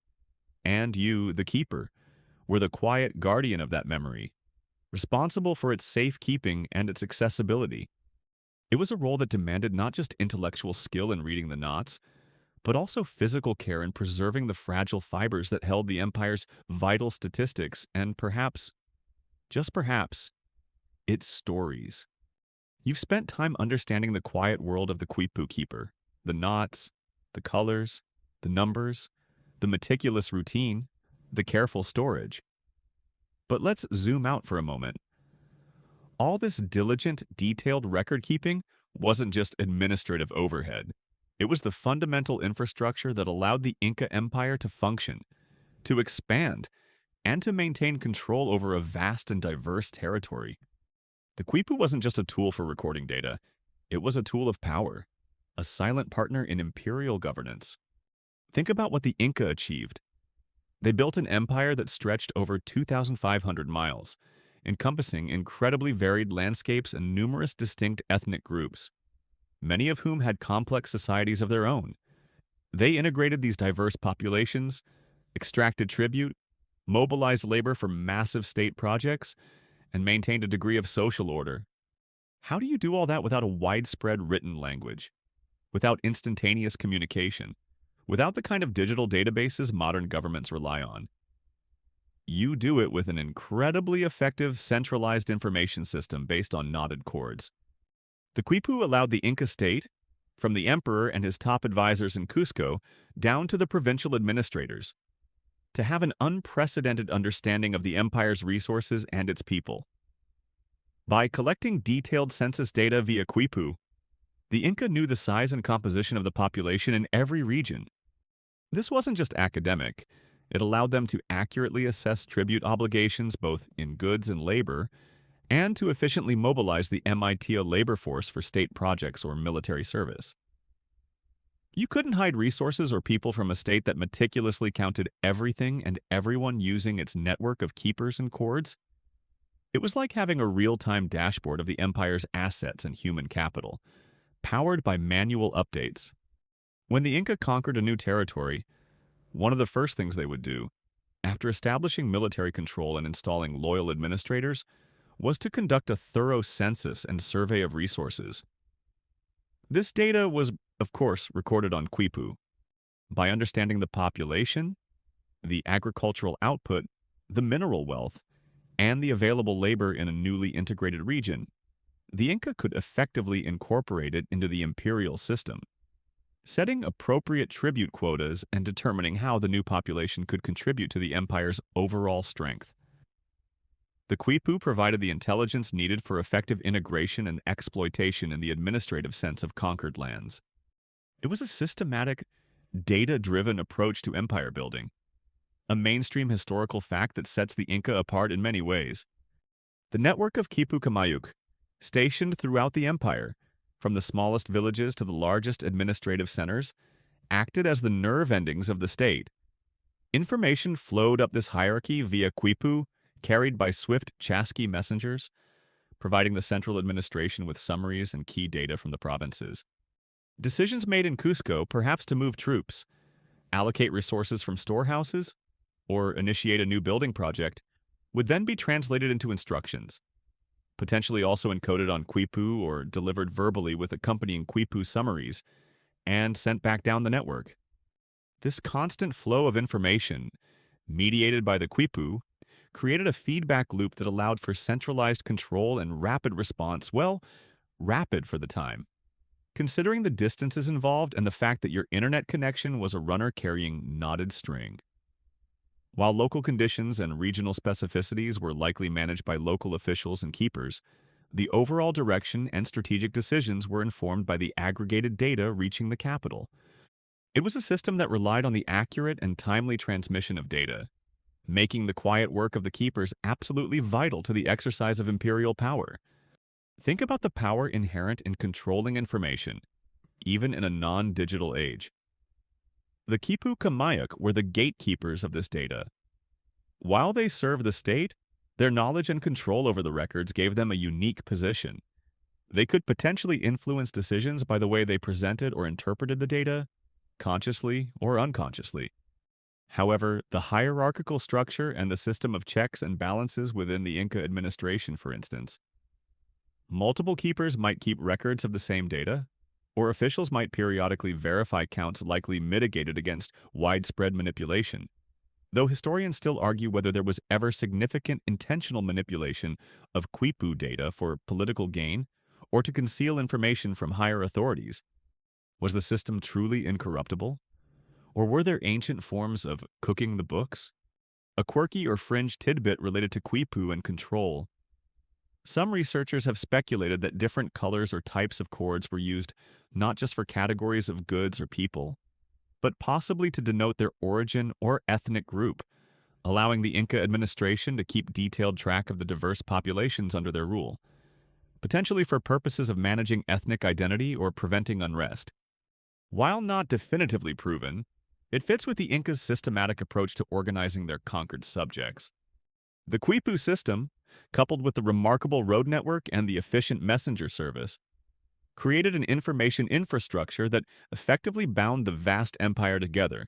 and you, the keeper, were the quiet guardian of that memory, responsible for its safekeeping and its accessibility. It was a role that demanded not just intellectual skill in reading the knots, but also physical care in preserving the fragile fibers that held the empire's vital statistics and perhaps, just perhaps, its stories. You've spent time understanding the quiet world of the Quipu keeper, the knots, the colors, the numbers, the meticulous routine, the careful storage. But let's zoom out for a moment. All this diligent, detailed record keeping wasn't just administrative overhead. It was the fundamental infrastructure that allowed the Inca Empire to function, to expand, and to maintain control over a vast and diverse territory. The Quipu wasn't just a tool for recording data, it was a tool of power, a silent partner in imperial governance. Think about what the Inca achieved. They built an empire that stretched over 2,500 miles, encompassing incredibly varied landscapes and numerous distinct ethnic groups, many of whom had complex societies of their own. They integrated these diverse populations, extracted tribute, mobilized labor for massive state projects, and maintained a degree of social order. How do you do all that without a widespread written language? Without instantaneous communication? Without the kind of digital databases modern governments rely on? You do it with an incredibly effective centralized information system based on knotted cords. The Quipu allowed the Inca state, from the emperor and his top advisors in Cusco down to the provincial administrators, to have an unprecedented understanding of the empire's resources and its people. By collecting detailed census data via Quipu, the Inca knew the size and composition of the population in every region. This wasn't just academic. It allowed them to accurately assess tribute obligations both in goods and labor, and to efficiently mobilize the MITO labor force for state projects or military service. You couldn't hide resources or people from a state that meticulously counted everything and everyone using its network of keepers and cords. It was like having a real-time dashboard of the empire's assets and human capital, powered by manual updates. When the Inca conquered a new territory, one of the first things they would do, after establishing military control and installing loyal administrators, was to conduct a thorough census and survey of resources. This data was, of course, recorded on Quipu. By understanding the population, the agricultural output, the mineral wealth, and the available labor in a newly integrated region, the Inca could effectively incorporate it into the imperial system, setting appropriate tribute quotas and determining how the new population could contribute to the empire's overall strength. The Quipu provided the intelligence needed for effective integration and exploitation in the administrative sense of conquered lands. It was a systematic, data-driven approach to empire building, a mainstream historical fact that sets the Inca apart in many ways. The network of Quipu Kamayuk, stationed throughout the empire, from the smallest villages to the largest administrative centers, acted as the nerve endings of the state. Information flowed up this hierarchy via Quipu, carried by swift Chasqui messengers, providing the central administration with summaries and key data from the provinces. Decisions made in Cusco, perhaps to move troops, allocate resources from storehouses, or initiate a new building project, would then be translated into instructions, potentially also encoded on Quipu or delivered verbally with accompanying Quipu summaries, and sent back down the network. This constant flow of information, mediated by the Quipu, created a feedback loop that allowed for centralized control and rapid response, well, rapid for the time. Considering the distances involved and the fact that your internet connection was a runner carrying knotted string. While local conditions and regional specificities were likely managed by local officials and keepers, the overall direction and strategic decisions were informed by the aggregated data reaching the capital. It was a system that relied on the accurate and timely transmission of data, making the quiet work of the keepers absolutely vital to the exercise of imperial power. Think about the power inherent in controlling information, even in a non-digital age. The Quipu Kamayuk were the gatekeepers of this data. While they served the state, their knowledge and control over the records gave them a unique position. They could potentially influence decisions by the way they presented or interpreted the data, consciously or unconsciously. However, the hierarchical structure and the system of checks and balances within the Inca administration, for instance, multiple keepers might keep records of the same data, or officials might periodically verify counts likely mitigated against widespread manipulation. Though historians still argue whether there was ever significant intentional manipulation of Quipu data for political gain or to conceal information from higher authorities. Was the system truly incorruptible? Or were there ancient forms of cooking the books? A quirky or fringe tidbit related to Quipu and control. Some researchers have speculated that different colors or types of cords were used not just for categories of goods or people, but possibly to denote their origin or ethnic group, allowing the Inca administration to keep detailed track of the diverse populations under their rule, potentially for purposes of managing ethnic identity or preventing unrest. While not definitively proven, it fits with the Incas' systematic approach to organizing their conquered subjects. The Quipu system, coupled with the remarkable road network and the efficient messenger service, created an information infrastructure that effectively bound the vast empire together.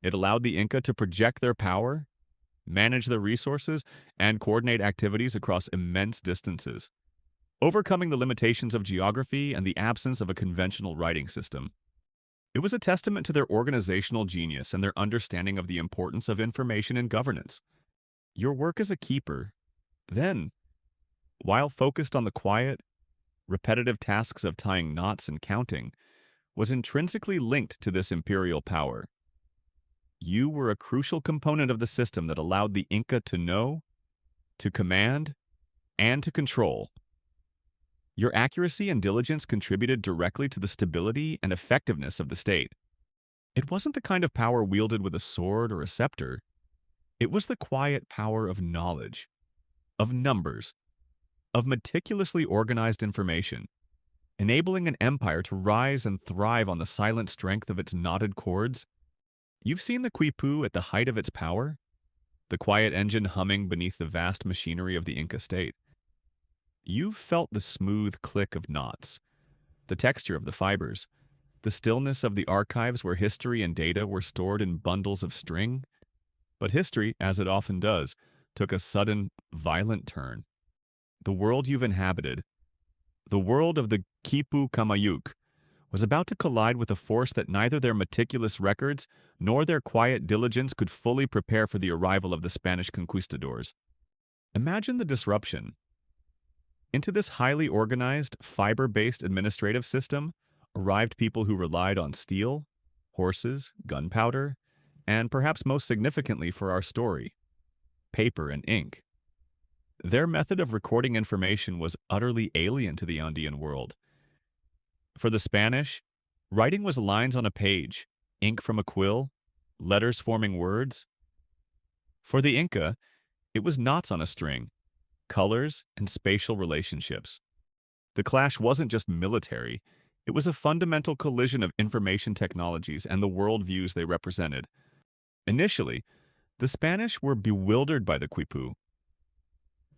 It allowed the Inca to project their power, manage their resources, and coordinate activities across immense distances, overcoming the limitations of geography and the absence of a conventional writing system. It was a testament to their organizational genius and their understanding of the importance of information in governance. Your work as a keeper, then, while focused on the quiet, repetitive tasks of tying knots and counting, was intrinsically linked to this imperial power. You were a crucial component of the system that allowed the Inca to know, to command, and to control. Your accuracy and diligence contributed directly to the stability and effectiveness of the state. It wasn't the kind of power wielded with a sword or a scepter. It was the quiet power of knowledge, of numbers, of meticulously organized information, enabling an empire to rise and thrive on the silent strength of its knotted cords. You've seen the Quipu at the height of its power, the quiet engine humming beneath the vast machinery of the Inca state. You've felt the smooth click of knots, the texture of the fibers, the stillness of the archives where history and data were stored in bundles of string. But history, as it often does, took a sudden, violent turn. The world you've inhabited, the world of the Quipu Kamayuk, was about to collide with a force that neither their meticulous records nor their quiet diligence could fully prepare for the arrival of the Spanish conquistadors. Imagine the disruption. Into this highly organized, fiber-based administrative system arrived people who relied on steel, horses, gunpowder, and perhaps most significantly for our story, paper and ink. Their method of recording information was utterly alien to the Andean world. For the Spanish, writing was lines on a page, ink from a quill, letters forming words. For the Inca, it was knots on a string, colors, and spatial relationships. The clash wasn't just military, it was a fundamental collision of information technologies and the worldviews they represented. Initially, the Spanish were bewildered by the Quipu.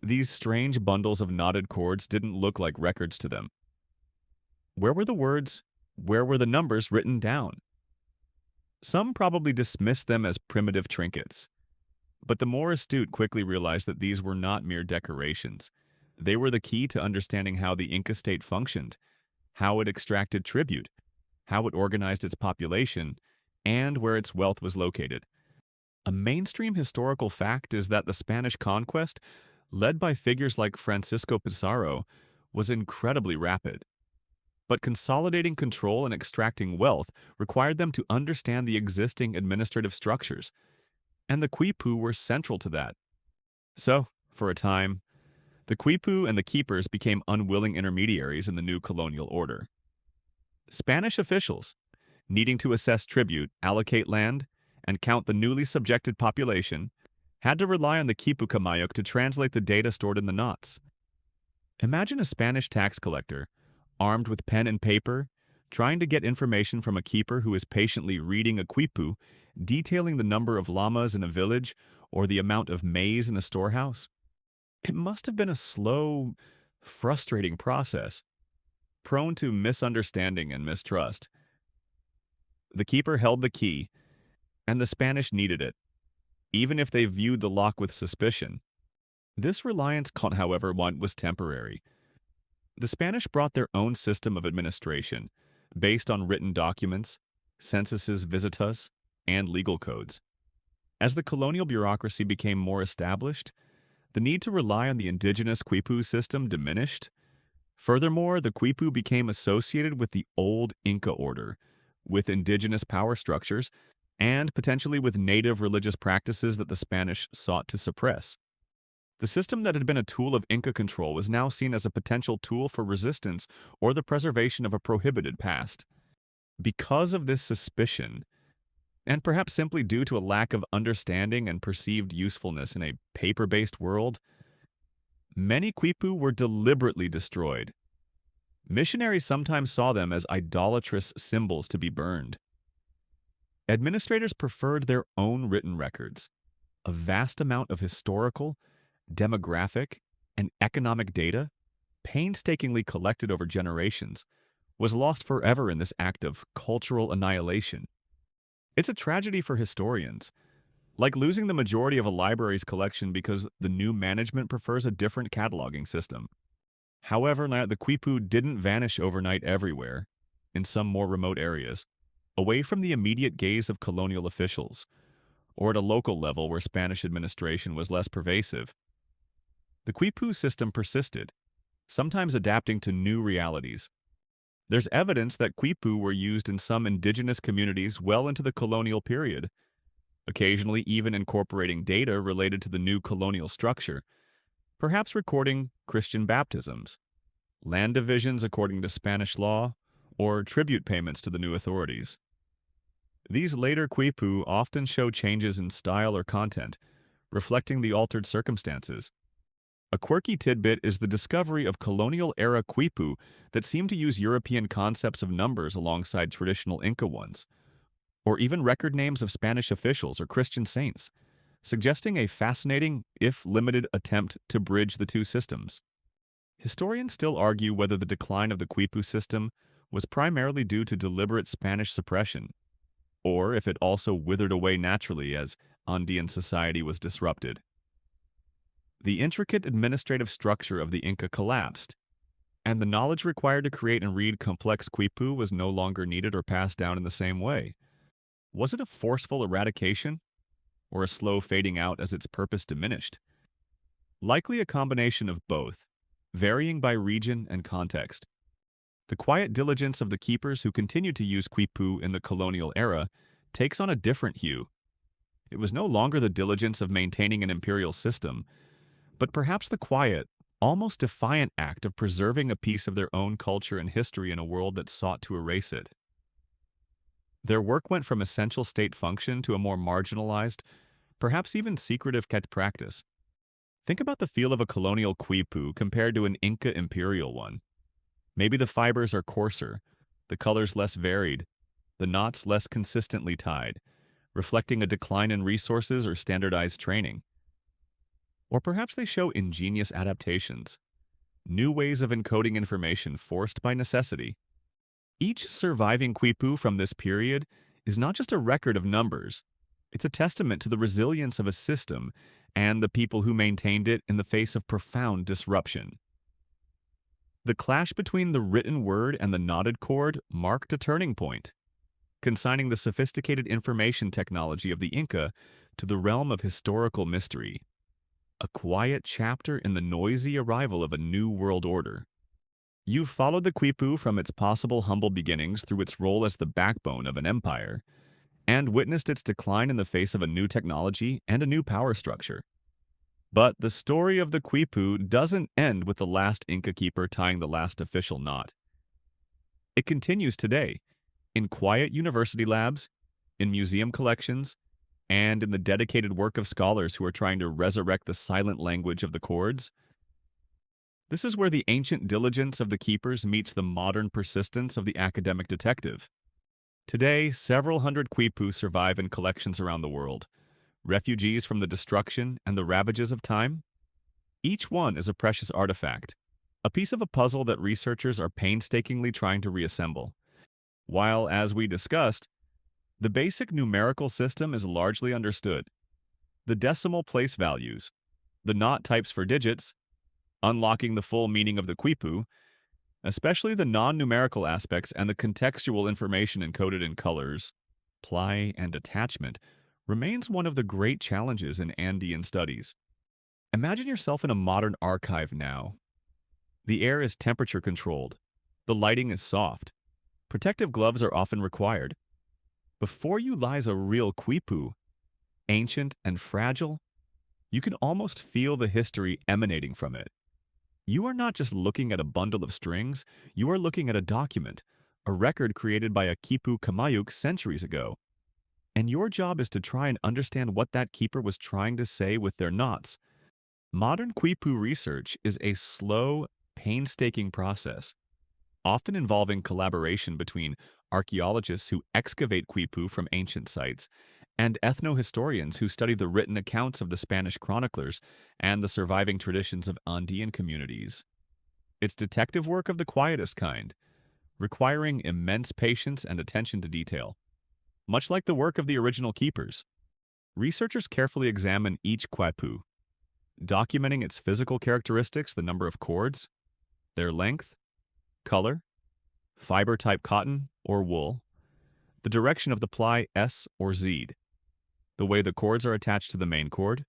These strange bundles of knotted cords didn't look like records to them. Where were the words? Where were the numbers written down? Some probably dismissed them as primitive trinkets, but the more astute quickly realized that these were not mere decorations. They were the key to understanding how the Inca state functioned, how it extracted tribute, how it organized its population, and where its wealth was located. A mainstream historical fact is that the Spanish conquest, led by figures like Francisco Pizarro, was incredibly rapid. But consolidating control and extracting wealth required them to understand the existing administrative structures, and the Quipu were central to that. So, for a time, the Quipu and the keepers became unwilling intermediaries in the new colonial order. Spanish officials, needing to assess tribute, allocate land, and count the newly subjected population, had to rely on the Quipu Kamayuk to translate the data stored in the knots. Imagine a Spanish tax collector, armed with pen and paper, trying to get information from a keeper who is patiently reading a Quipu, detailing the number of llamas in a village or the amount of maize in a storehouse. It must have been a slow, frustrating process, prone to misunderstanding and mistrust. The keeper held the key, and the Spanish needed it, even if they viewed the lock with suspicion. This reliance, however, was temporary. The Spanish brought their own system of administration, based on written documents, censuses visitas, and legal codes. As the colonial bureaucracy became more established, the need to rely on the indigenous Quipu system diminished. Furthermore, the Quipu became associated with the old Inca order, with indigenous power structures, and potentially with native religious practices that the Spanish sought to suppress. The system that had been a tool of Inca control was now seen as a potential tool for resistance or the preservation of a prohibited past. Because of this suspicion, and perhaps simply due to a lack of understanding and perceived usefulness in a paper-based world, many Quipu were deliberately destroyed. Missionaries sometimes saw them as idolatrous symbols to be burned. Administrators preferred their own written records. A vast amount of historical, demographic, and economic data, painstakingly collected over generations, was lost forever in this act of cultural annihilation. It's a tragedy for historians, like losing the majority of a library's collection because the new management prefers a different cataloging system. However, the Quipu didn't vanish overnight everywhere. In some more remote areas, away from the immediate gaze of colonial officials, or at a local level where Spanish administration was less pervasive. The Quipu system persisted, sometimes adapting to new realities. There's evidence that Quipu were used in some indigenous communities well into the colonial period, occasionally even incorporating data related to the new colonial structure, perhaps recording Christian baptisms, land divisions according to Spanish law, or tribute payments to the new authorities. These later Quipu often show changes in style or content, reflecting the altered circumstances. A quirky tidbit is the discovery of colonial-era Quipu that seem to use European concepts of numbers alongside traditional Inca ones, or even record names of Spanish officials or Christian saints, suggesting a fascinating, if limited, attempt to bridge the two systems. Historians still argue whether the decline of the Quipu system was primarily due to deliberate Spanish suppression, or if it also withered away naturally as Andean society was disrupted. The intricate administrative structure of the Inca collapsed, and the knowledge required to create and read complex Quipu was no longer needed or passed down in the same way. Was it a forceful eradication, or a slow fading out as its purpose diminished? Likely a combination of both, varying by region and context. The quiet diligence of the keepers who continued to use Quipu in the colonial era takes on a different hue. It was no longer the diligence of maintaining an imperial system, but perhaps the quiet, almost defiant act of preserving a piece of their own culture and history in a world that sought to erase it. Their work went from essential state function to a more marginalized, perhaps even secretive practice. Think about the feel of a colonial Quipu compared to an Inca imperial one. Maybe the fibers are coarser, the colors less varied, the knots less consistently tied, reflecting a decline in resources or standardized training. Or perhaps they show ingenious adaptations, new ways of encoding information forced by necessity. Each surviving Quipu from this period is not just a record of numbers, it's a testament to the resilience of a system and the people who maintained it in the face of profound disruption. The clash between the written word and the knotted cord marked a turning point, consigning the sophisticated information technology of the Inca to the realm of historical mystery. A quiet chapter in the noisy arrival of a new world order. You've followed the Quipu from its possible humble beginnings through its role as the backbone of an empire, and witnessed its decline in the face of a new technology and a new power structure. But the story of the Quipu doesn't end with the last Inca keeper tying the last official knot. It continues today, in quiet university labs, in museum collections, and in the dedicated work of scholars who are trying to resurrect the silent language of the chords. This is where the ancient diligence of the keepers meets the modern persistence of the academic detective. Today, several hundred Quipu survive in collections around the world, refugees from the destruction and the ravages of time. Each one is a precious artifact, a piece of a puzzle that researchers are painstakingly trying to reassemble. While, as we discussed, The basic numerical system is largely understood. The decimal place values, the knot types for digits, unlocking the full meaning of the quipu, especially the non-numerical aspects and the contextual information encoded in colors, ply, and attachment, remains one of the great challenges in Andean studies. Imagine yourself in a modern archive now. The air is temperature controlled. The lighting is soft. Protective gloves are often required. Before you lies a real quipu, ancient and fragile. You can almost feel the history emanating from it. You are not just looking at a bundle of strings, you are looking at a document, a record created by a Quipu Kamayuk centuries ago. And your job is to try and understand what that keeper was trying to say with their knots. Modern Quipu research is a slow, painstaking process, often involving collaboration between archaeologists who excavate Quipu from ancient sites and ethnohistorians who study the written accounts of the Spanish chroniclers and the surviving traditions of Andean communities. It's detective work of the quietest kind, requiring immense patience and attention to detail. Much like the work of the original keepers, researchers carefully examine each quipu, documenting its physical characteristics, the number of cords, their length, color, fiber type cotton or wool, the direction of the ply S or Z, the way the cords are attached to the main cord,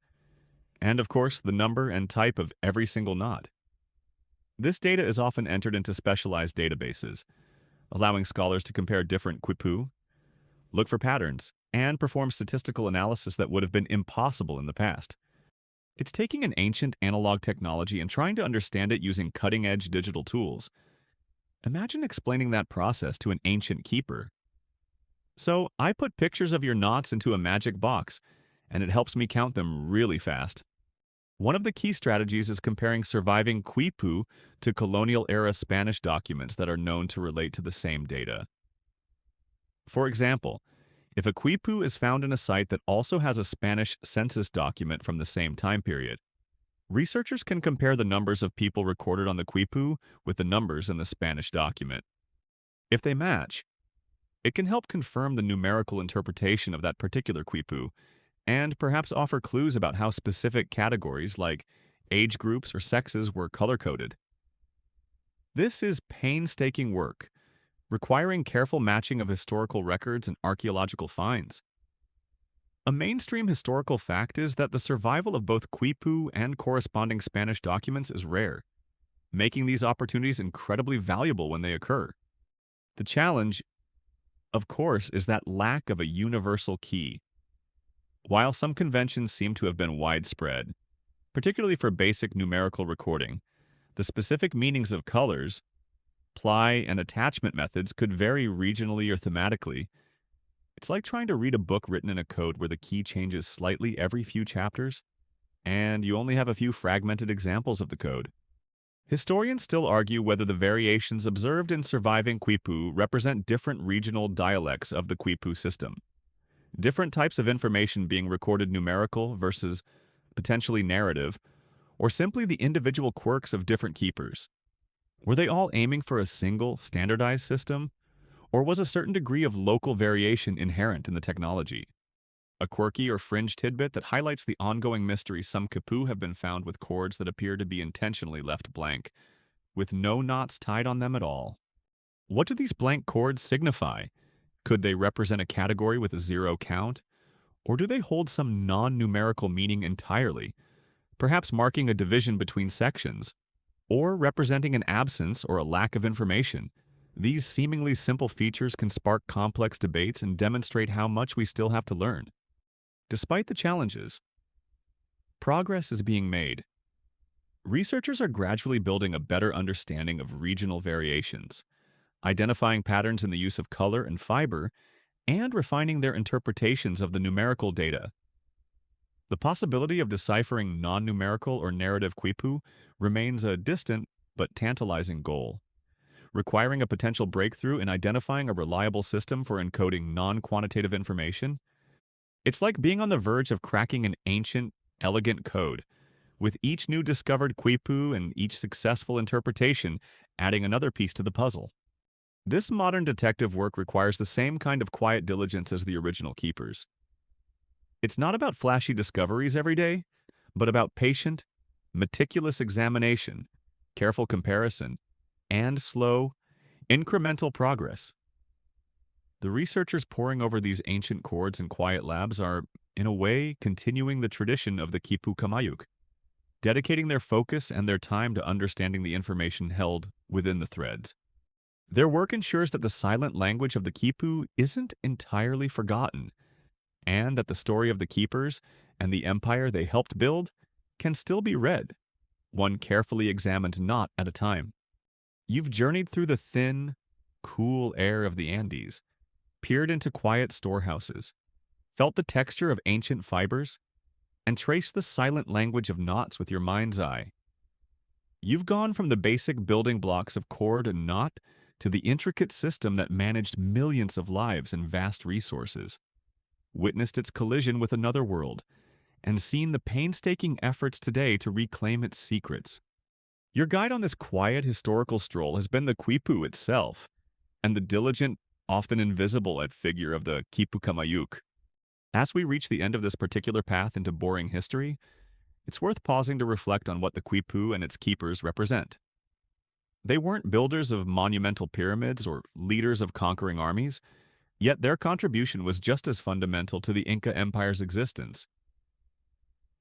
and of course the number and type of every single knot. This data is often entered into specialized databases, allowing scholars to compare different quipu, look for patterns, and perform statistical analysis that would have been impossible in the past. It's taking an ancient analog technology and trying to understand it using cutting-edge digital tools. Imagine explaining that process to an ancient keeper. So, I put pictures of your knots into a magic box, and it helps me count them really fast. One of the key strategies is comparing surviving quipu to colonial-era Spanish documents that are known to relate to the same data. For example, if a quipu is found in a site that also has a Spanish census document from the same time period, researchers can compare the numbers of people recorded on the quipu with the numbers in the Spanish document. If they match, it can help confirm the numerical interpretation of that particular quipu and perhaps offer clues about how specific categories like age groups or sexes were color-coded. This is painstaking work, requiring careful matching of historical records and archaeological finds. A mainstream historical fact is that the survival of both quipu and corresponding Spanish documents is rare, making these opportunities incredibly valuable when they occur. The challenge, of course, is that lack of a universal key. While some conventions seem to have been widespread, particularly for basic numerical recording, the specific meanings of colors, ply, and attachment methods could vary regionally or thematically. It's like trying to read a book written in a code where the key changes slightly every few chapters, and you only have a few fragmented examples of the code. Historians still argue whether the variations observed in surviving quipu represent different regional dialects of the quipu system. Different types of information being recorded numerical versus potentially narrative, or simply the individual quirks of different keepers. Were they all aiming for a single, standardized system, or was a certain degree of local variation inherent in the technology? A quirky or fringe tidbit that highlights the ongoing mystery: some quipu have been found with cords that appear to be intentionally left blank, with no knots tied on them at all. What do these blank cords signify? Could they represent a category with a zero count? Or do they hold some non-numerical meaning entirely, perhaps marking a division between sections, or representing an absence or a lack of information? These seemingly simple features can spark complex debates and demonstrate how much we still have to learn. Despite the challenges, progress is being made. Researchers are gradually building a better understanding of regional variations, identifying patterns in the use of color and fiber, and refining their interpretations of the numerical data. The possibility of deciphering non-numerical or narrative quipu remains a distant but tantalizing goal, requiring a potential breakthrough in identifying a reliable system for encoding non-quantitative information. It's like being on the verge of cracking an ancient, elegant code, with each new discovered quipu and each successful interpretation adding another piece to the puzzle. This modern detective work requires the same kind of quiet diligence as the original keepers. It's not about flashy discoveries every day, but about patient, meticulous examination, careful comparison, and slow, incremental progress. The researchers poring over these ancient chords in quiet labs are, in a way, continuing the tradition of the Quipu Kamayuk, dedicating their focus and their time to understanding the information held within the threads. Their work ensures that the silent language of the Quipu isn't entirely forgotten, and that the story of the keepers and the empire they helped build can still be read, one carefully examined knot at a time. You've journeyed through the thin, cool air of the Andes, peered into quiet storehouses, felt the texture of ancient fibers, and traced the silent language of knots with your mind's eye. You've gone from the basic building blocks of cord and knot to the intricate system that managed millions of lives and vast resources, witnessed its collision with another world, and seen the painstaking efforts today to reclaim its secrets. Your guide on this quiet historical stroll has been the Quipu itself, and the diligent, often invisible figure of the Quipu Kamayuk. As we reach the end of this particular path into boring history, it's worth pausing to reflect on what the Quipu and its keepers represent. They weren't builders of monumental pyramids or leaders of conquering armies, yet their contribution was just as fundamental to the Inca Empire's existence.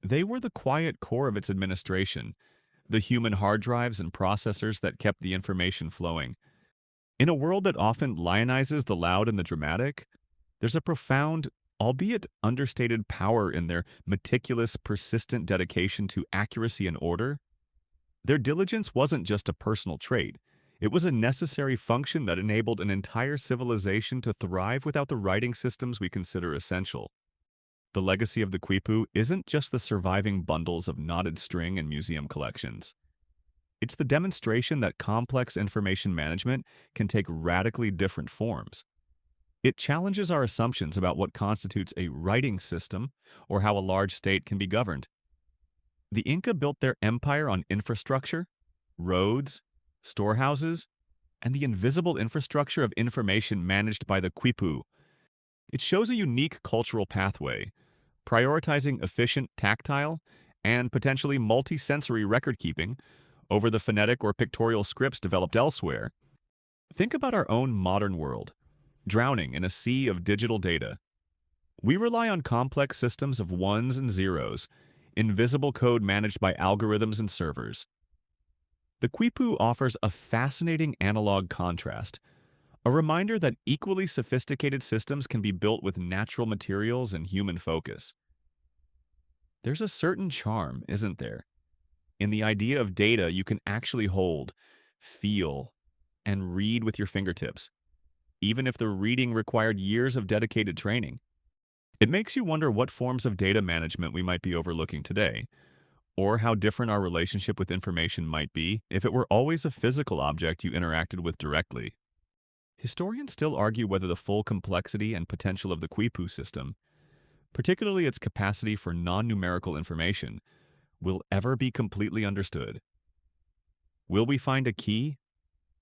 They were the quiet core of its administration, the human hard drives and processors that kept the information flowing. In a world that often lionizes the loud and the dramatic, there's a profound, albeit understated power in their meticulous, persistent dedication to accuracy and order. Their diligence wasn't just a personal trait. It was a necessary function that enabled an entire civilization to thrive without the writing systems we consider essential. The legacy of the Quipu isn't just the surviving bundles of knotted string and museum collections. It's the demonstration that complex information management can take radically different forms. It challenges our assumptions about what constitutes a writing system or how a large state can be governed. The Inca built their empire on infrastructure, roads, storehouses, and the invisible infrastructure of information managed by the Quipu. It shows a unique cultural pathway, prioritizing efficient tactile and potentially multi-sensory record-keeping over the phonetic or pictorial scripts developed elsewhere. Think about our own modern world, drowning in a sea of digital data. We rely on complex systems of ones and zeros, invisible code managed by algorithms and servers. The Quipu offers a fascinating analog contrast, a reminder that equally sophisticated systems can be built with natural materials and human focus. There's a certain charm, isn't there, in the idea of data you can actually hold, feel, and read with your fingertips, even if the reading required years of dedicated training. It makes you wonder what forms of data management we might be overlooking today, or how different our relationship with information might be if it were always a physical object you interacted with directly. Historians still argue whether the full complexity and potential of the Quipu system, particularly its capacity for non-numerical information, will ever be completely understood. Will we find a key,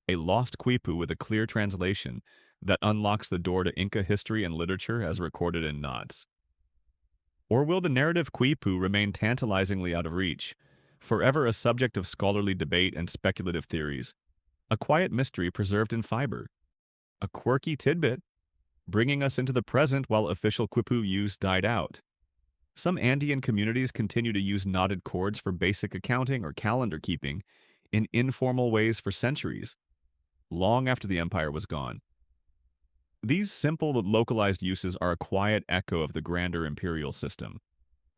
a lost Quipu with a clear translation that unlocks the door to Inca history and literature as recorded in knots? Or will the narrative Quipu remain tantalizingly out of reach, forever a subject of scholarly debate and speculative theories, a quiet mystery preserved in fiber, a quirky tidbit bringing us into the present while official Quipu use died out? Some Andean communities continue to use knotted cords for basic accounting or calendar keeping in informal ways for centuries, long after the empire was gone. These simple, localized uses are a quiet echo of the grander imperial system,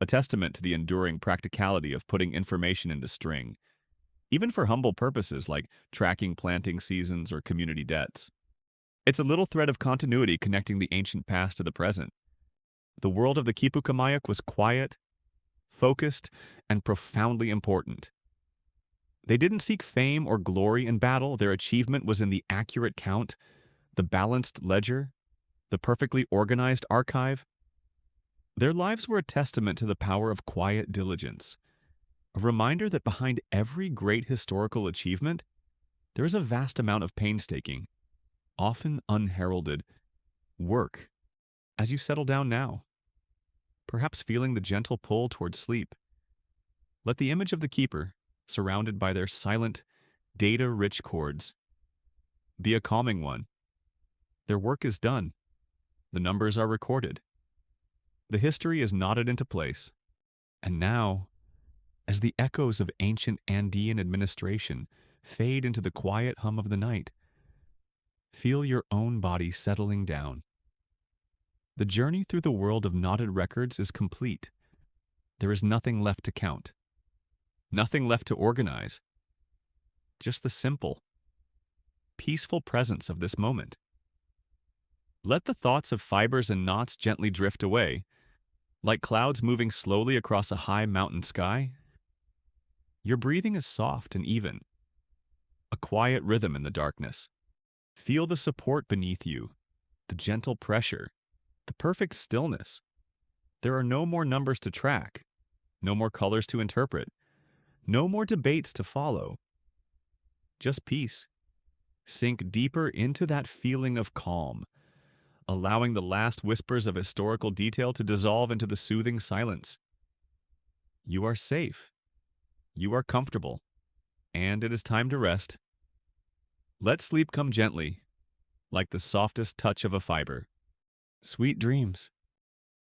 a testament to the enduring practicality of putting information into string, even for humble purposes like tracking planting seasons or community debts. It's a little thread of continuity connecting the ancient past to the present. The world of the Quipu Kamayuk was quiet, focused, and profoundly important. They didn't seek fame or glory in battle. Their achievement was in the accurate count, the balanced ledger, the perfectly organized archive. Their lives were a testament to the power of quiet diligence, a reminder that behind every great historical achievement, there is a vast amount of painstaking, often unheralded, work as you settle down now, perhaps feeling the gentle pull towards sleep. Let the image of the keeper, surrounded by their silent, data-rich chords, be a calming one. Their work is done. The numbers are recorded. The history is knotted into place. And now, as the echoes of ancient Andean administration fade into the quiet hum of the night, feel your own body settling down. The journey through the world of knotted records is complete. There is nothing left to count, nothing left to organize, just the simple, peaceful presence of this moment. Let the thoughts of fibers and knots gently drift away, like clouds moving slowly across a high mountain sky. Your breathing is soft and even, a quiet rhythm in the darkness. Feel the support beneath you, the gentle pressure, the perfect stillness. There are no more numbers to track, no more colors to interpret, no more debates to follow. Just peace. Sink deeper into that feeling of calm, allowing the last whispers of historical detail to dissolve into the soothing silence. You are safe. You are comfortable. And it is time to rest. Let sleep come gently, like the softest touch of a fiber. Sweet dreams.